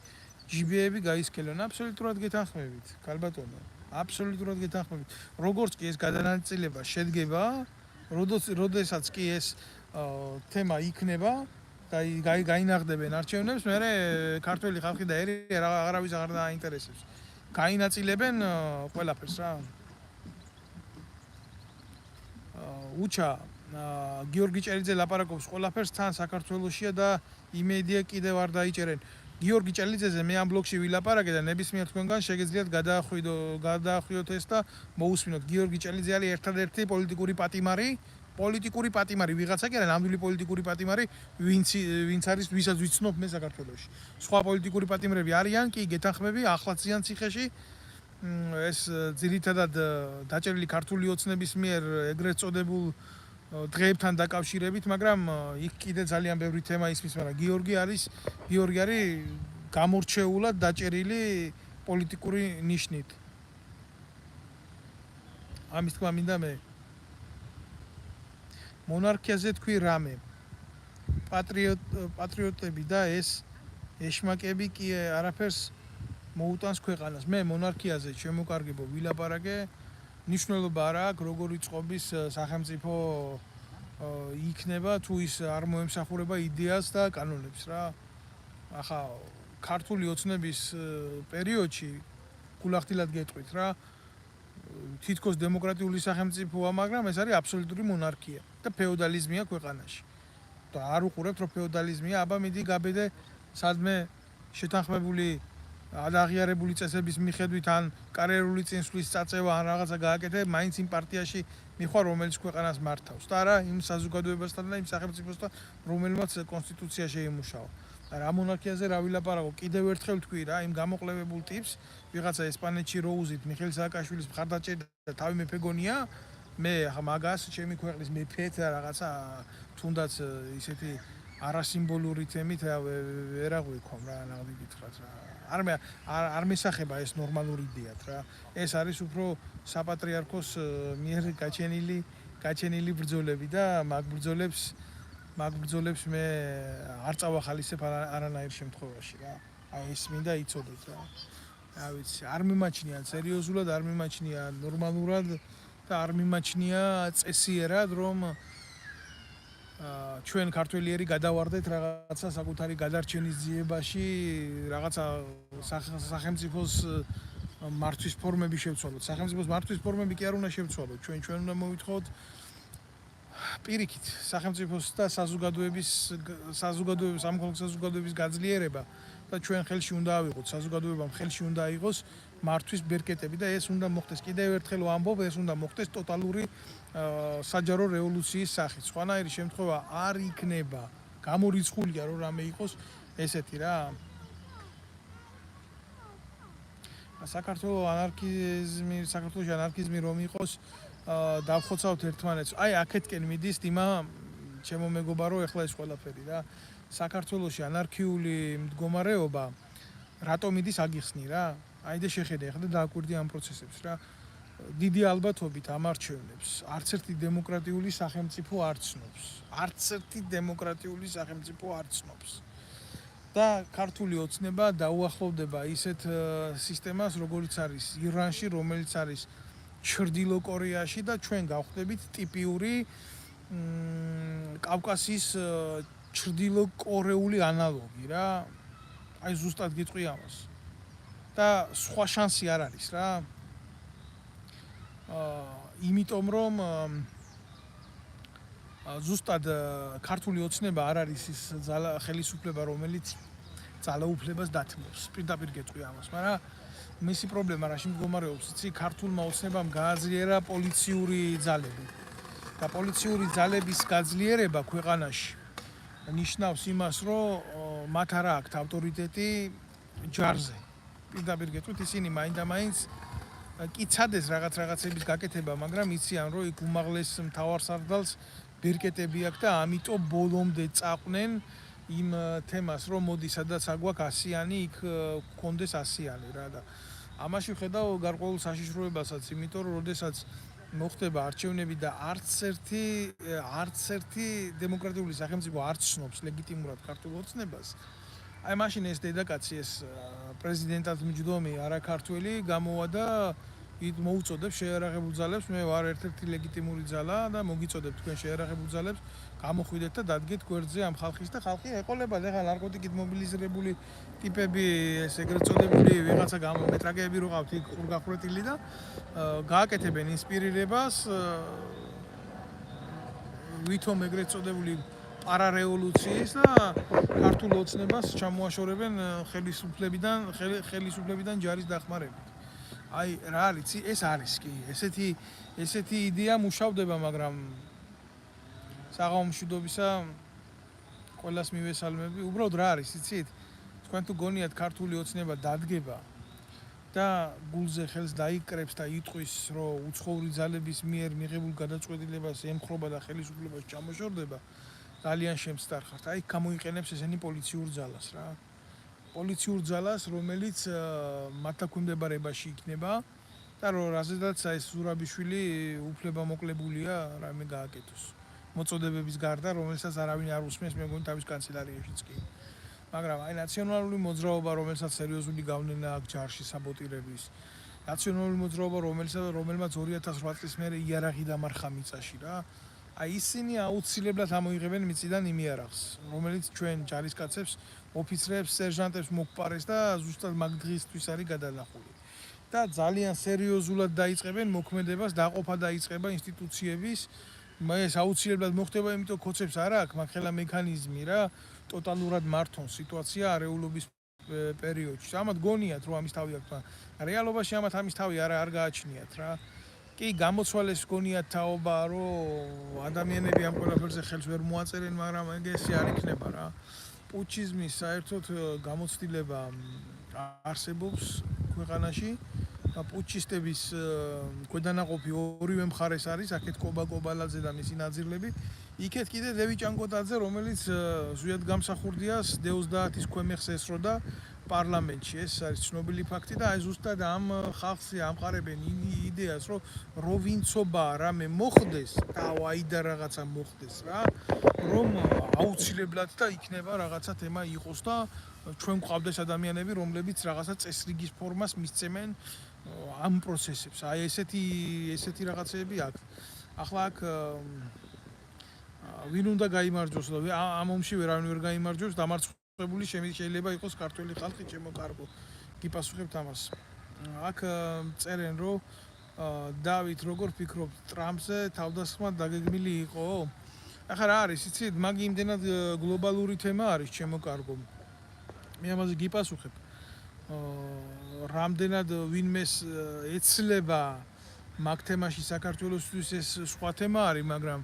ჯიბეები გაისკელონ. აბსოლუტურად გეთანხმებით, ქალბატონო. აბსოლუტურად გეთანხმებით. როგორც კი ეს გადანაწილება შედგება, როდესაც კი ეს თემა იქნება და გაინაღდებენ არჩევნებს, მერე ქართველი ხალხი და არავის აღარ დააინტერესებს. გაინაწილებენ ყველაფერს რა. უჩა გიორგი ჭელიძე ლაპარაკობს ყველაფერს თან საქართველოსია და იმედია კიდევ არ დაიჭერენ. გიორგი ჭელიძეზე მე ამ ბლოგში ვილაპარაკე და ნებისმიერ თქვენგან შეგეძლიათ გადაახვიდოთ ეს და მოусმინოთ. გიორგი ჭელიძე არის ერთადერთი პოლიტიკური პატიმარი ვიღაცა კი არა, ნამდვილი პოლიტიკური პატიმარი, ვინც არის, ვისაც ვიცნობ მე საქართველოში. სხვა პოლიტიკური პატიმრები არიან კი გეთანხმები ახლაც ზიან ციხეში. ეს ძირითადად დაჭერილი ქართული ოცნების მიერ ეგრეთ წოდებულ დღეებთან დაკავშირებით, მაგრამ იქ კიდე ძალიან ბევრი თემა ისმის, მაგრამ გიორგი არის გამორჩეულად დაჭერილი პოლიტიკური ნიშნით. ამის თქმა მინდა მე. მონარქიაზე თქვი რამე. პატრიოტები და ეს ეშმაკები კი არაფერს მოუტანს ქვეყანას. მე მონარქიაზე შემოკარგებო ვილაპარაკე, ნიშნულობა არ აქვს როგორი წყობის სახელმწიფო იქნება თუ ის არ მოემსახურება იდეას და კანონებს რა. ახლა ქართული ოცნების პერიოდში გულახდილად გეტყვით რა, თითქოს დემოკრატიული სახელმწიფოა, მაგრამ ეს არის აბსოლუტური მონარქია და ფეოდალიზმია ქვეყანაში. და არ უყურებთ რომ ფეოდალიზმია, აბა მიდი გაბედე სადმე შეთანხმებული აღიარებული წესების მიხედვით ან კარიერული წინსვლის წაწევა ან რაღაცა გააკეთე, მაინც იმ პარტიაში მიხარ რომელიც ქვეყანას მართავს და არა იმ საზოგადოებასთან და იმ სახელმწიფოსთან რომელმაც კონსტიტუცია შეიმუშავა. და რა მონარქიაზე რა ვილაპარაკო, კიდევ ერთხელ თქვი რა, იმ გამოყლებებულ ტიპს, ვიღაცა ესპანეთში როუზით მიხეილ სააკაშვილის მხარდაჭერა და თავი მეფეგონია, მე ახლა მაგას ჩემი ქვეყნის მეფეთ რაღაცა თუნდაც ისეთი არასიმბოლური თემით ვერ აღვიქვამ რა, ნახდი გითხრათ რა. არ მისახება ეს ნორმალური იდეათ რა. ეს არის უფრო საპატრიარქოს მიერ გაჩენილი ბრძოლები და მაგ ბრძოლებს მე არ წავახალისებ არანაირ შემთხვევაში რა. აი ეს მინდა იცოდეთ რა. რა ვიცი, არ მიმაჩნია სერიოზულად, არ მიმაჩნია ნორმალურად და არ მიმაჩნია წესიერად რომ ჩვენ ქართველიერი გადავარდეთ რაღაცა საკუთარი გადარჩენის ძიებაში, რაღაცა სახელმწიფოს მართვის ფორმები შევცვალოთ. სახელმწიფოს მართვის ფორმები კი არ უნდა შევცვალოთ. ჩვენ უნდა მოვითხოვოთ პირიქით სახელმწიფოს და საზოგადოების გაძლიერება და ჩვენ ხელში უნდა ავიღოთ, საზოგადოებამ ხელში უნდა აიღოს მართვის ბერკეტები და ეს უნდა მოხდეს. კიდევ ერთხელ ვამბობ, ეს უნდა მოხდეს ტოტალური საჯარო რევოლუციის სახით. სხვანაირი შემთხვევა არ იქნება. გამორიცხულია რომ რამე იყოს ესეთი რა. საქართველოში ანარქიზმი რომ იყოს, დავხოცავთ ერთმანეთს. აი აქეთკენ მიდის დიმა ჩემო მეგობარო, ეხლა ეს ყველაფერი რა. საქართველოში ანარქიული მდგომარეობა რატომ იდის აგიხსნი რა? აი და შეხედე ახლა და დააკვირდი ამ პროცესებს რა. დიდი ალბათობით ამ არჩევნებს არც ერთი დემოკრატიული სახელმწიფო არ ცნობს. არც ერთი დემოკრატიული სახელმწიფო არ ცნობს. და ქართული ოცნება დაუახლოვდება ისეთ სისტემას, როგორც არის ირანში, რომელიც არის ჩრდილო კორეაში და ჩვენ გავხდებით ტიპიური კავკასიის ჩრდილო კორეული ანალოგი რა. აი ზუსტად გიტყვი ამას. და სხვა შანსი არ არის რა. იმიტომ რომ ზუსტად ქართული ოცნება არ არის ის ხელისუფლება, რომელიც ძალაუფლებას დათმობს. პირდაპირ გეტყვი ამას, მაგრამ მისი პრობლემა რაში მდგომარეობს, იცი, ქართულმა ოცნებამ გააძლიერა პოლიციური ძალები. და პოლიციური ძალების გაძლიერება ქვეყანაში ნიშნავს იმას, რომ მათ არ აქვთ ავტორიტეტი ჯარზე. პირდაპირ გეტყვით, ისინი მაინდა-მაინც კი ცადეს რაღაცების გაკეთება, მაგრამ იციან, რომ იქ უმაღლეს მთავარსარდალს ბერკეტები აქვს და ამიტომ ბოლომდე წაყვნენ იმ თემას, რომ მოდი სადაც აგვაქვს 100-იანი, იქ გქონდეს 100-იანი რა და ამაში ვხედავ გარკვეულ საშიშროებასაც, იმიტომ რომ როდესაც მოხდება არჩევნები და არც ერთი დემოკრატიული სახელმწიფო არ ცნობს ლეგიტიმურად ქართულ ოცნებას. აი მაშინ ეს დედაკაცი ეს პრეზიდენტად მჯდომი არაქართველი გამოვა და მოუწოდებს შეიარაღებულ ძალებს, მე ვარ ერთ-ერთი ლეგიტიმური ძალა და მოგიწოდებ თქვენ შეიარაღებულ ძალებს, გამოხვიდეთ და დადგეთ გვერდზე ამ ხალხის და ხალხი ეყოლებათ ახლა ნარკოტიკით მობილიზებული ტიპები, ეს ეგრეთ წოდებული ვიღაცა მეტრაკეები რო ყავთ იქ ხურგახურეთილი და გააკეთებენ ინსპირირებას ვითომ ეგრეთ წოდებული პარარეოლუციის და ქართულ ოცნებას ჩამოაშორებენ ხელისუფლებიდან ჯარის დახმარებით. აი რა არის, ეს არის კი, ესეთი იდეა მუშავდება, მაგრამ საღამო მშვიდობისა ყველას მივესალმები. უბრალოდ რა არის, იცით? თქვენ თუ გონიათ ქართული ოცნება დადგება და გულზე ხელს დაიკრებს და იტყვის, რომ უცხოური ძალების მიერ მიღებულ გადაწყვეტილებას ემხრობა და ხელისუფლებას ჩამოშორდება, ძალიან შემსტარხართ. აი გამოიყენებს ესენი პოლიციურ ძალას რა. პოლიციურ ძალას, რომელიც მათ დაქვემდებარებაში იქნება და რაზედაც ეს ზურაბიშვილი უფლებამოკლებულია რამე გააკეთოს. მოწოდებების გარდა, რომელსაც არავინ არ უსმენს, მე მგონი თავის კანცელარიაშიც კი. მაგრამ აი ნაციონალური მოძრაობა, რომელსაც სერიოზული გავლენა აქვს ჯარში საბოტირების, ნაციონალური მოძრაობა, რომელმაც 2008 წლის მერე იარაღი დამარხა მიწაში რა. აი ისინი აუცილებლად ამოიღებენ მიწიდან იმ იარაღს, რომელიც ჩვენ ჯარისკაცებს, ოფიცრებს, სერჟანტებს მოგპარეს და ზუსტად მაგ დღისთვის არის გადანახული. და ძალიან სერიოზულად დაიწყებენ მოქმედებას, დაყოფა დაიწყება ინსტიტუციების. ეს აუცილებლად მოხდება, იმიტომ ქოცებს არ აქვს, მაგ ხელა მექანიზმი რა, ტოტალურად მართონ სიტუაცია არეულობის პერიოდში. ამათ გონიათ, რომ ამის თავი აქვს, რეალობაში ამათ ამის თავი არ გააჩნიათ რა. კი გამოცვალეს გონიათ თაობა, რომ ადამიანები ამ ყველაფერზე ხელს ვერ მოაწერენ, მაგრამ ეგ არ იქნება რა. პუჩიზმის საერთოდ გამოცდილება არსებობს ქვეყანაში. პუჩისტების ქვედანაყოფი ორივე მხარეს არის, აქეთ კობა კობალაძე და მისი ნაძირლები, იქეთ კიდე ლევი ჭანკოტაძე, რომელიც ზუსტად გამსახურდიას დე-30-ის ქვემეხს ესროდა პარლამენტში. ეს არის ცნობილი ფაქტი და აი ზუსტად ამ ხალხს ამყარებენ იდეას, რომ ვინცობა რამე მოხდეს და აი და რაღაცა მოხდეს რა, რომ აუცილებლად და იქნება რაღაცა თემა იყოს და ჩვენ გვყავდეს ადამიანები, რომლებიც რაღაცა წესრიგის ფორმას მისცემენ ამ პროცესებს. აი ესეთი რაღაცეები აქვს. ახლა აქ ვინ უნდა გაიმარჯვოს და ამ ომში ვერავინ ვერ გაიმარჯვებს, დამარცხებული შეიძლება იყოს ქართველი ხალხი, ჩემო კარგო. გიპასუხებთ ამას. აქ წერენ, რომ დავით როგორ ფიქრობთ, ტრამპზე თავდასხმა დაგეგმილი იყო? ახლა რა არის, იცით, მაგ იმდენად გლობალური თემა არის, ჩემო კარგო. მე ამაზე გიპასუხებ. რამდენად ვინმეს ეცლება მაგ თემაში საქართველოსთვის ეს სხვა თემა არის, მაგრამ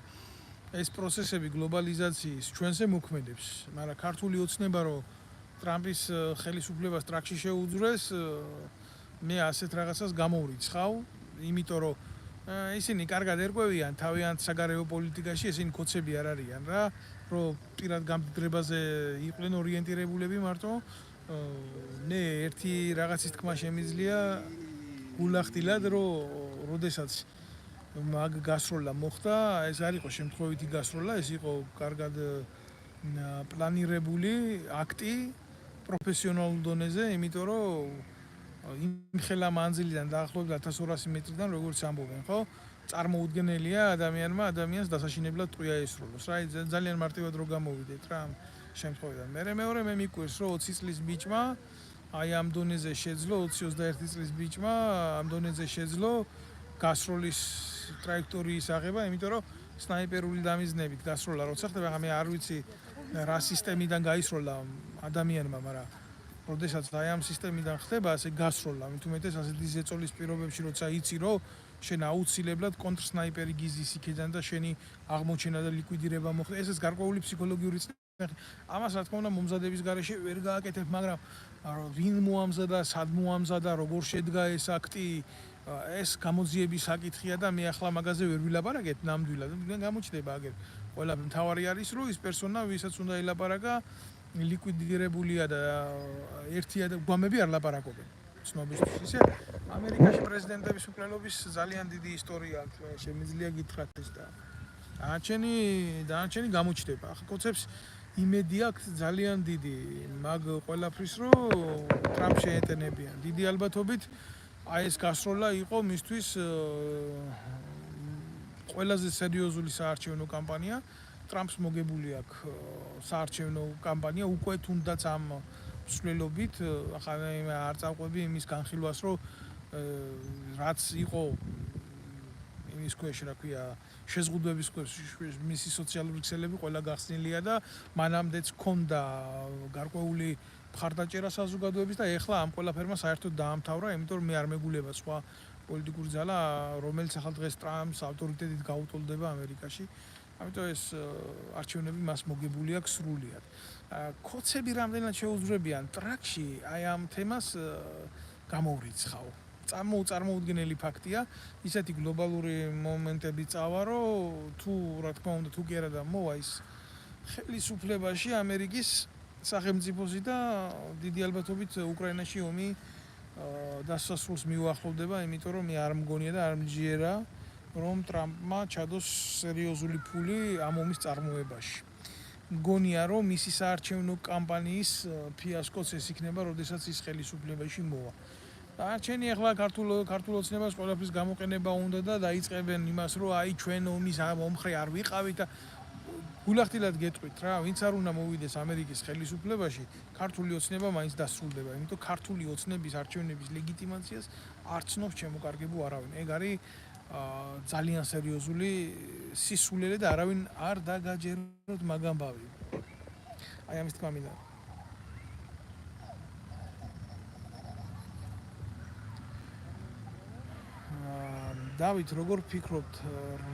ეს პროცესები გლობალიზაციის ჩვენზე მოქმედებს, მაგრამ ქართული ოცნება რომ ტრამპის ხელისუფლებას ტრაქში შეუძრეს, მე ასეთ რაღაცას გამოვრიცხავ, იმიტომ რომ ისინი კარგად ერკვევიან თავიანთ საგარეო პოლიტიკაში, ესენი კოცები არ არიან რა, რომ პირად გამდრებაზე იყვნენ ორიენტირებულები მარტო. ნე ერთი რაღაცის თქმა შემიძლია გულახდილად, რომ როდესაც მაგ გასროლა მოხდა, ეს არ იყო შემთხვევითი გასროლა, ეს იყო კარგად პლანირებული აქტი პროფესიონალურ დონეზე, იმიტომ რომ იმ ხელა მანძილიდან დაახლოებით 1200 მეტრიდან როგორც ამბობენ, ხო? წარმოუდგენელია ადამიანს დასაშინებლად ტყვია ესროლოს. რა, ძალიან მარტივად რო გამოვიდეთ რა ამ შემთხვევიდან. მეორე მე მიკვირს, რომ 20 წლის ბიჭმა აი ამ დონეზე შეძლო 20-21 წლის ბიჭმა ამ დონეზე შეძლო გასროლის ტრაექტორიის აღება, იმიტომ რომ სნაიპერული დამიზნებით გასროლა როცა ხდება, მე არ ვიცი რა სისტემიდან გაისროლა ადამიანმა, მაგრამ როდესაც აი ამ სისტემიდან ხდება ასე გასროლა, მით უმეტეს ასეთი ზეწოლის პირობებში, როცა იცი, რომ შენ აუცილებლად კონტრსნაიპერი გიზის იქიდან და შენი აღმოჩენა და ლიკვიდირება მოხდა, ესეც გარკვეული ფსიქოლოგიური წნეხი. ამას რა თქმა უნდა მომზადების გარეშე ვერ გააკეთებ, მაგრამ ვინ მოამზადა, სად მოამზადა, როგორ შედგა ეს აქტი, ეს გამოძიების საკითხია და მე ახლა მაგაზე ვერ ვილაპარაკეთ ნამდვილად. გამოჩნდება აგერ ყველა მთავარი არის, რომ ის პერსონა, ვისაც უნდა ელაპარაკა, ლიკვიდირებულია და ერთია და გვამები არ ლაპარაკობენ. ცნობისთვის ისე ამერიკაში პრეზიდენტების მკვლელობის ძალიან დიდი ისტორია აქვს, შემიძლია გითხრათ ეს და დანარჩენი გამოჩნდება. ახლა კოცებს იმედი აქვს ძალიან დიდი მაგ ყველაფრის, რომ ტრამპს შეეტენებიან. დიდი ალბათობით აი ეს გასროლა იყო მისთვის ყველაზე სერიოზული საარჩევნო კამპანია. ტრამპს მოგებული აქვს საარჩევნო კამპანია უკვე თუნდაც ამ მსვლელობით, ახლა არ წავყვები იმის განხილვას, რომ რაც იყო იმის ქვეშ, რა ქვია, შეზღუდვების ქვეშ მისი სოციალური ქსელები ყველა გახსნილია და მანამდეც ჰქონდა გარკვეული მხარდაჭერა საზოგადოების და ეხლა ამ ყველაფერმა საერთოდ დაამთავრა, იმიტომ რომ მე არ მეგულება სხვა პოლიტიკური ძალა, რომელიც ახლა დღეს ტრამპს ავტორიტეტით გაუტოლდება ამერიკაში. ამიტომ ეს არჩევნები მას მოგებული აქვს სრულიად. კოცები რამდენად შეუძლებიან ტრაქში აი ამ თემას გამოვრიცხავ. წარმოუდგენელი ფაქტია, ისეთი გლობალური მომენტები წავა, რომ თუ რა თქმა უნდა თუ კი არა და მოვა ის ხელისუფლებაში ამერიკის სახელმწიფოსი და დიდი ალბათობით უკრაინაში ომი დასასრულს მიუახლოვდება, იმიტომ რომ მე არ მგონია და არ მჯერა რომ ტრამპმა ჩადოს სერიოზული ფული ამ ომის წარმოებაში. მგონია რომ მისი საარჩევნო კამპანიის ფიასკოც ეს იქნება, როდესაც ის ხელისუფლებაში მოვა. არჩენი ახლა ქართულ ოცნებას ყველაფრის გამოყენება უნდა და დაიწყებენ იმას, რომ აი ჩვენ ომის მომხრე არ ვიყავით და გულახდილად გეტყვით რა, ვინც არ უნდა მოვიდეს ამერიკის ხელისუფლებაში, ქართული ოცნება მაინც დასრულდება, იმიტომ ქართული ოცნების არჩევნების ლეგიტიმაციას არ ცნობს შემოკარგებულ არავინ. ეგ არის ძალიან სერიოზული სისულელე და არავინ არ დაგაჯეროთ მაგ ამბავი. აი ამის თქმა მინდა. დავით, როგორ ფიქრობთ,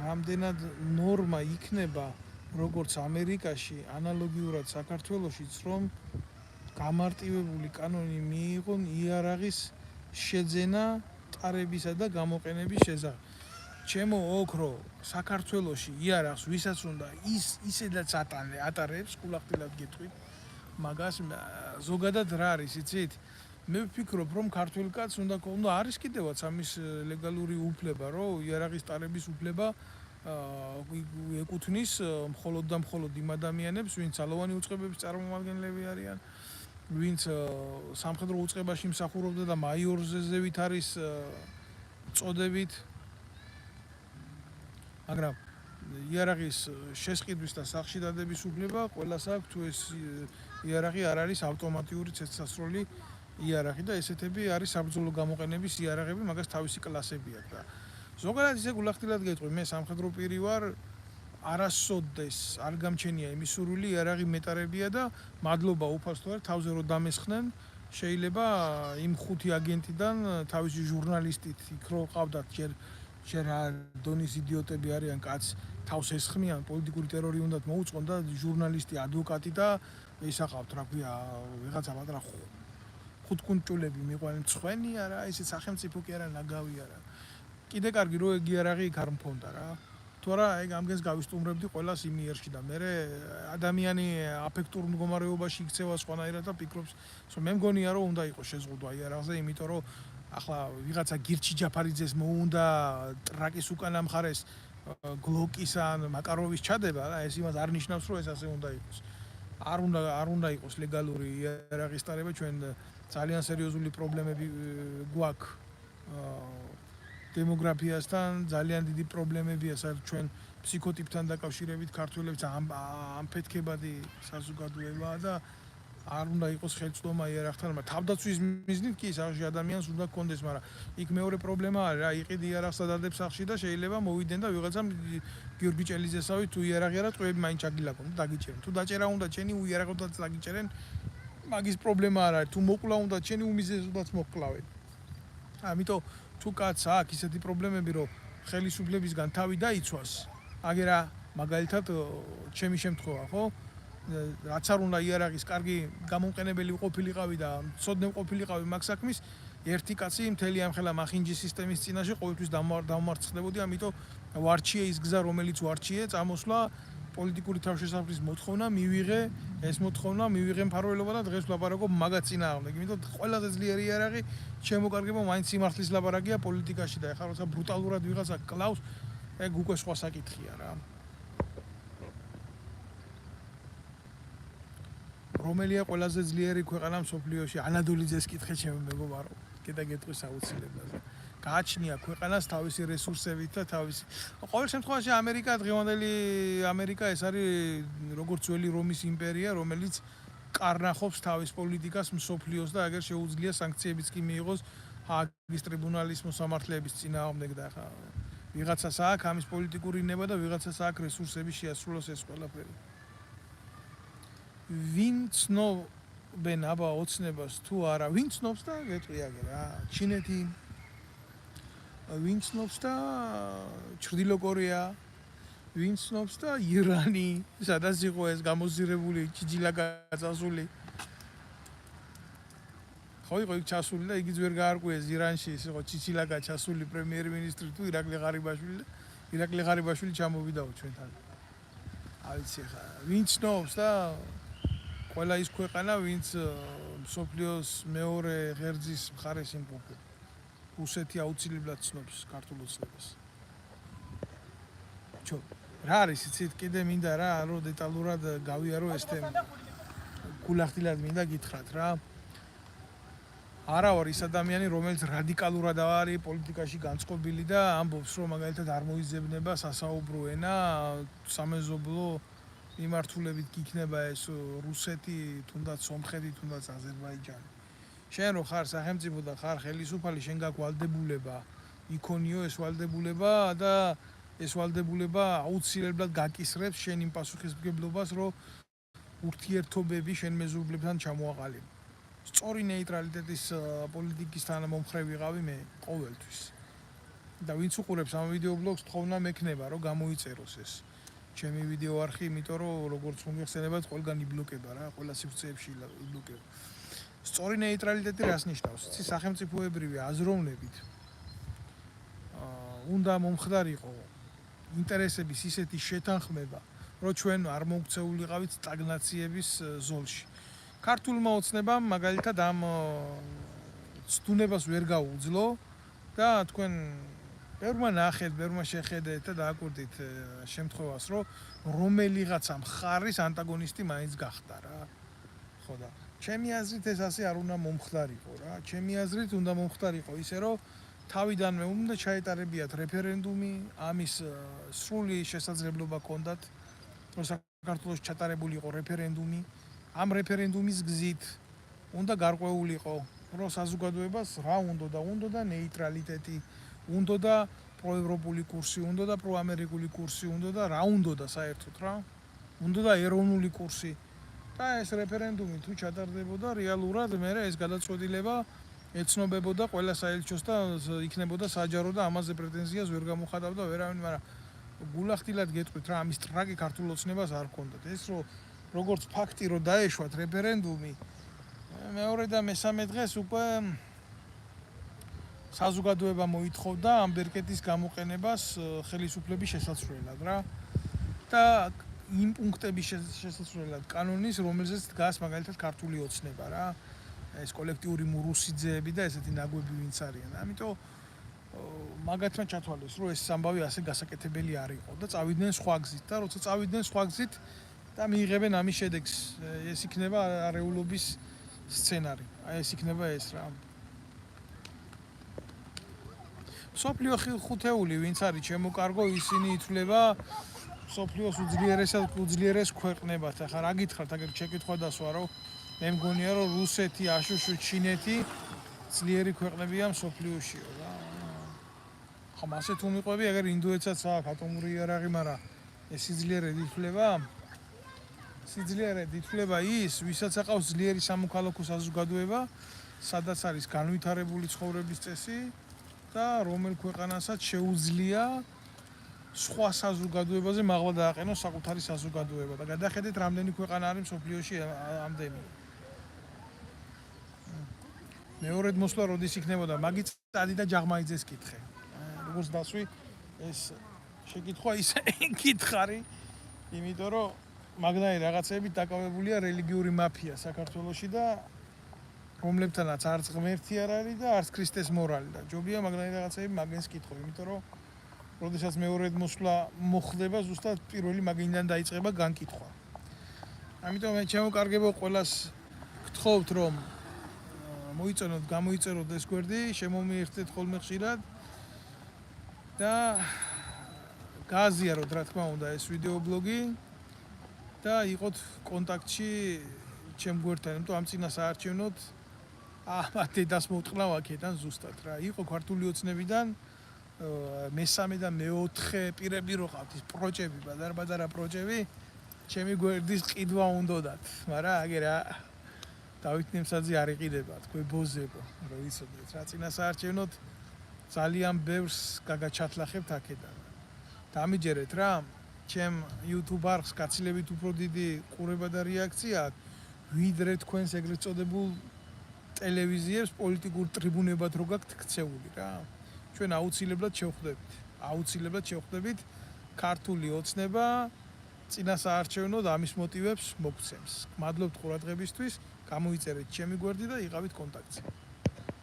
რამდენად ნორმა იქნება როგორც ამერიკაში, ანალოგიურად საქართველოშიც, რომ გამარტივებული კანონი მიიღონ იარაღის შეძენა, ტარებისა და გამოყენების შესახებ. ჩემო ოქრო საქართველოში იარაღს ვისაც უნდა ისედაც ატარებს, გულახდილად გეტყვით, მაგას ზოგადად რა არის, იცით? მე ვფიქრობ, რომ ქართველ კაცს უნდა არის კიდევაც ამის ლეგალური უფლება, რომ იარაღის ტარების უფლება ეკუთვნის მხოლოდ და მხოლოდ იმ ადამიანებს, ვინც ძალოვანი უწყებების წარმომადგენლები არიან, ვინც სამხედრო უწყებაში მსახურობდა და მაიორზევით არის წოდებით. მაგრამ იარაღის შესყიდვის და სახლში დადების უფლება ყველას აქვს, თუ ეს იარაღი არ არის ავტომატიური ცეცხლსასროლი იარაღი და ესეთები არის საბრძოლო გამოყენების იარაღები, მაგას თავისი კლასები აქვს და ზოგადად ისე გულახდილად გეტყვი, მე სამხედრო პირი ვარ, არასოდეს არ გამჩენია იმის სურვილი იარაღი მეტარებია და მადლობა უფასოდ თავზე რომ დამესხნენ, შეიძლება იმ 5 აგენტიდან თავისი ჟურნალისტით იქ რო ყავდათ ჯერ დონის იდიოტები არიან, კაც თავს ესხმიან, პოლიტიკური ტერორი უნდათ მოუწყონ და ჟურნალისტი, ადვოკატი და ისაყავთ, რა ქვია, ვიღაცა პატრა ხუთკუნჭულები მიყვანენ, ცხენი არა, ისე სახელმწიფო კი არა, ნაგავი არა. კიდე კარგი რო ეგი არაღი იქ არ მქონდა რა. თუ არა ეგ ამგენს გავისტუმრებდი ყველას იმ იერში და მე ადამიანი აფექტურ მდგომარეობაში იქცევა სხვანაირად და ფიქრობს, რომ მე მგონია რომ უნდა იყოს შეზღუდვა იარაღზე, იმიტომ რომ ახლა ვიღაცა გირჩი ჯაფარიძეს მოუნდა ტრაკის უკანა მხარეს გლოკის ან მაკაროვის ჩადება რა, ეს იმას არ ნიშნავს რომ ეს ასე უნდა იყოს. არ უნდა იყოს ლეგალური იარაღის ტარება, ჩვენ ძალიან სერიოზული პრობლემები გვაქვს დემოგრაფიასთან, ძალიან დიდი პრობლემებია ჩვენ ფსიქოტიპთან დაკავშირებით ქართველებს ამფეთქებადი საზოგადოებაა და არ უნდა იყოს ხელმძღვანელობა იარაღთან, მაგრამ თავდაცვის მიზნით კი სახში ადამიანს უნდა გქონდეს, მაგრამ იქ მეორე პრობლემა არის რა, იყიდი იარაღს დადებს სახში და შეიძლება მოვიდენ და ვიღაცამ გიორგი ჭელიძესავით თუ იარაღი არა, წვეები მაინც ჩაგილაკონ და დაგიჭერენ. თუ დაჭერა უნდა ჩენი უიარაღოდაც დაგიჭერენ, მაგის პრობლემა არ არის. თუ მოკლა უნდა ჩენი უმიზესოდაც მოკლავენ. ამიტომ თუ კაც აქვს ისეთი პრობლემები, რომ ხელისუფლებისგან თავი დაიცვას, აგერა მაგალითად ჩემი შემთხვევა, ხო? რაც არ უნდა იარაღის კარგი გამომყენებელი ყოფილიყავი და მცოდნე ყოფილიყავი მაგ საქმის, ერთი კაცი მთელი ამ ხელა მახინჯის სისტემის წინაშე ყოველთვის დამარცხდებოდი, ამიტომ ვარჩიე ის გზა, რომელიც ვარჩიე, წამოსვლა პოლიტიკური თავშესაფრის მოთხოვნა მივიღე, ეს მოთხოვნა მივიღე მფარველობა და დღეს ვლაპარაკობ მაგაც წინააღმდეგ. იმიტომ ყველაზე ძლიერი იარაღი შემოკარგება მაინც სიმართლის ლაპარაკია პოლიტიკაში და ეხლა როცა ბრუტალურად ვიღაცა კლავს, ეგ უკვე სხვა საკითხია რა. რომელია ყველაზე ძლიერი ქვეყანა მსოფლიოში? ანადოლიძეს კითხე ჩემი მეგობარო. კიდე გეტყვის აუცილებლად. გააჩნია ქვეყანას თავისი რესურსებით და თავისი. ყოველ შემთხვევაში ამერიკა დღევანდელი ამერიკა ეს არის როგორც ძველი რომის იმპერია, რომელიც კარნახობს თავის პოლიტიკას მსოფლიოს და აგერ შეუძლია სანქციებიც კი მიიღოს ჰააგის ტრიბუნალის მოსამართლეების წინააღმდეგ და ხა ვიღაცას აქვს ამის პოლიტიკური ნება და ვიღაცას აქვს რესურსები შეასრულოს ეს ყველაფერი. ვინ ცნობენ აბა ოცნებას თუ არა, ვინ ცნობს და გეტყვი აგერ რა, ჩინეთი ვინ ცნობს და ჩრდილო კორეა, ვინ ცნობს და ირანი, სადაც იყო ეს გამოზირებული ჩიჩილაკა წასული. ხო იყო იქ ჩასული და იგიც ვერ გაარკვიეს ირანში, ის იყო ჩიჩილაკა ჩასული პრემიერ-მინისტრი თუ ირაკლი ღარიბაშვილი და ირაკლი ღარიბაშვილი ჩამოვიდაო ჩვენთან. ავიცი ხა, ვინ ცნობს და ყველა ის ქვეყანა, ვინც მსოფლიოს მეორე ღერძის მხარეს იმყოფება. რუსეთი აუცილებლად ცნობს ქართულ ოცნებას. რა არის იცით კიდე მინდა რა, რომ დეტალურად გავიარო ეს თემა. გულახდილად მინდა გითხრათ რა. არა ვარ ის ადამიანი, რომელიც რადიკალურად არის პოლიტიკაში განწყობილი და ამბობს, რომ მაგალითად არ მოიძებნება სასაუბრო ენა, სამეზობლო მიმართულებით იქნება ეს რუსეთი, თუნდაც სომხეთი, თუნდაც აზერბაიჯანი. შენ რო ხარ სახელმწიფო და ხარ ხელისუფალი, შენ გაქვს ვალდებულება, იქონიო ეს ვალდებულება და ეს ვალდებულება აუცილებლად გაკისრებს შენ იმ პასუხისმგებლობას, რომ ურთიერთობები შენ მეზობლებთან ჩამოაყალიბო. სწორი ნეიტრალიტეტის პოლიტიკის თანამომხრე ვიყავი მე ყოველთვის. და ვინც უყურებს ამ ვიდეო ბლოგს, თხოვნა მექნება, რომ გამოიწეროს ეს ჩემი ვიდეო არხი, იმიტომ რომ როგორც მომიხსენებათ, ყველგან იბლოკება რა, ყველა სივრცეებში იბლოკება. სწორი ნეიტრალიტეტი რას ნიშნავს? იცი სახელმწიფოებრივი აზროვნებით უნდა მომხდარიყო ინტერესების ისეთი შეთანხმება, რომ ჩვენ არ მოგცეულიყავით სტაგნაციების ზოლში. ქართულმა ოცნებამ მაგალითად ამ ცდუნებას ვერ გაუძლო და თქვენ ბევრმა ნახეთ, ბევრმა შეხედეთ და დააკვირდით შემთხვევას, რომ რომელიღაცა მხარის ანტაგონისტი მაინც გახდა რა. ხო და ჩემი აზრით ეს ასე არ უნდა მომხდარიყო რა. ჩემი აზრით უნდა მომხდარიყო ისე, რომ თავიდანვე უნდა ჩაეტარებიათ რეფერენდუმი, ამის სრული შესაძლებლობა ჰქონდათ, რომ საქართველოს ჩატარებული იყო რეფერენდუმი. ამ რეფერენდუმის გზით უნდა გარკვეულიყო, რომ საზოგადოებას რა უნდა და ნეიტრალიტეტი, უნდა და პროევროპული კურსი, უნდა და პროამერიკული კურსი, უნდა და რა უნდა და საერთოდ რა, უნდა და ეროვნული კურსი. და ეს რეფერენდუმი თუ ჩატარდებოდა რეალურად, მე ეს გადაწყვეტილება ეცნობებოდა ყველა საელჩოს და იქნებოდა საჯარო და ამაზე პრეტენზიას ვერ გამოხატავდა ვერავინ, მაგრამ გულახდილად გეტყვით რა, ამის ტრაკი ქართულ ოცნებას არ ჰქონდათ. ეს როგორც ფაქტი რომ დაეშვათ რეფერენდუმი, მეორე და მესამე დღეს უკვე საზოგადოება მოითხოვდა ამ ბერკეტის გამოყენებას ხელისუფლების შესაძლებლად რა და იმ პუნქტების შესაძლებლად კანონის რომელზეც დგას მაგალითად ქართული ოცნება რა ეს კოლექტიური მურუსიძეები და ესეთი ნაგვები ვინც არიან ამიტომ მაგათმა ჩათვალეს რომ ეს ამბავი ასე გასაკეთებელი არ იყო და წავიდნენ სხვა გზით და როცა წავიდნენ სხვა გზით და მიიღებენ ამის შედეგს ეს იქნება არეულობის სცენარი აი ეს იქნება ეს რა სოფლიო ხუთეული ვინც არის ჩემო კარგო ისინი ითვლება სოფლიოს უძლიერეს ქვეყნებად ახლა რა გითხრათ აგერ შეკითხვა დასვა რომ მე მგონია რომ რუსეთი აშუშუ ჩინეთი ძლიერი ქვეყნებია სოფლიოშიო რა ხომ ასე თუ მიყვები აგერ ინდოეთსაც აქვს ატომური იარაღი მაგრამ ეს სიძლიერედ ითვლება ის ვისაც აყავს ძლიერი სამოქალაქო საზოგადოება სადაც არის განვითარებული ცხოვრების წესი და რომელ ქვეყანასაც შეუძლია სხვა საზოგადოებაზე მაღლა დააყენოს საკუთარი საზოგადოება და გადახედეთ რამდენი ქვეყანა არის მსოფლიოში ამდენი. მეორედ მოსვლა როდის იქნებოდა მაგით წადი და ჯაღმაიძეს კითხე. როგორც დასვი ეს შეკითხვა ისე კითხარი, იმიტომ რომ მაგნაირი რაღაცეებით დაკავებულია რელიგიური მაფია საქართველოში და რომლებთანაც არც ღმერთი არ არის და არც ქრისტეს მორალი და ჯობია მაგნაირი რაღაცეები მაგენს კითხო, იმიტომ რომ როდესაც მეორედ მოსვლა მოხდება, ზუსტად პირველი მაგინიდან დაიწყება განკითხვა. ამიტომ მე ჩემო ყველას გთხოვთ, რომ მოიწონოთ, გამოიწეროთ ეს გვერდი, შემომიერთეთ ხოლმე ხშირად და გააზიაროთ, რა თქმა უნდა, ეს ვიდეო ბლოგი და იყოთ კონტაქტში ჩემ გვერდთან, იმიტომ ამ წინა საარჩევნოდ ამათ დედას მოვტყნავ აქედან ზუსტად რა. იყო ქართული ოცნებიდან მესამე და მეოთხე პირები რო ყავთ ის პროჭები, ბადარ-ბადარა პროჭები, ჩემი გვერდის ყიდვა უნდათ, მაგრამ აგერ დავით ნემსაძე არ იყიდება, თქვენ ბოზებო, რო იცოდეთ რა წინა საარჩევნოდ ძალიან ბევრს გაგაჩათლახებთ აქედან. დამიჯერეთ რა, ჩემ YouTube არხს გაცილებით უფრო დიდი ყურება და რეაქცია აქვს, ვიდრე თქვენს ეგრეთ წოდებულ ტელევიზიებს პოლიტიკურ ტრიბუნებად რო გაქვთ ქცეული რა. ჩვენ აუცილებლად შევხვდებით ქართული ოცნება წინა საარჩევნოდ ამის მოტივებს მოგცემს. მადლობთ ყურადღებისთვის, გამოიწერეთ ჩემი გვერდი და იყავით კონტაქტში.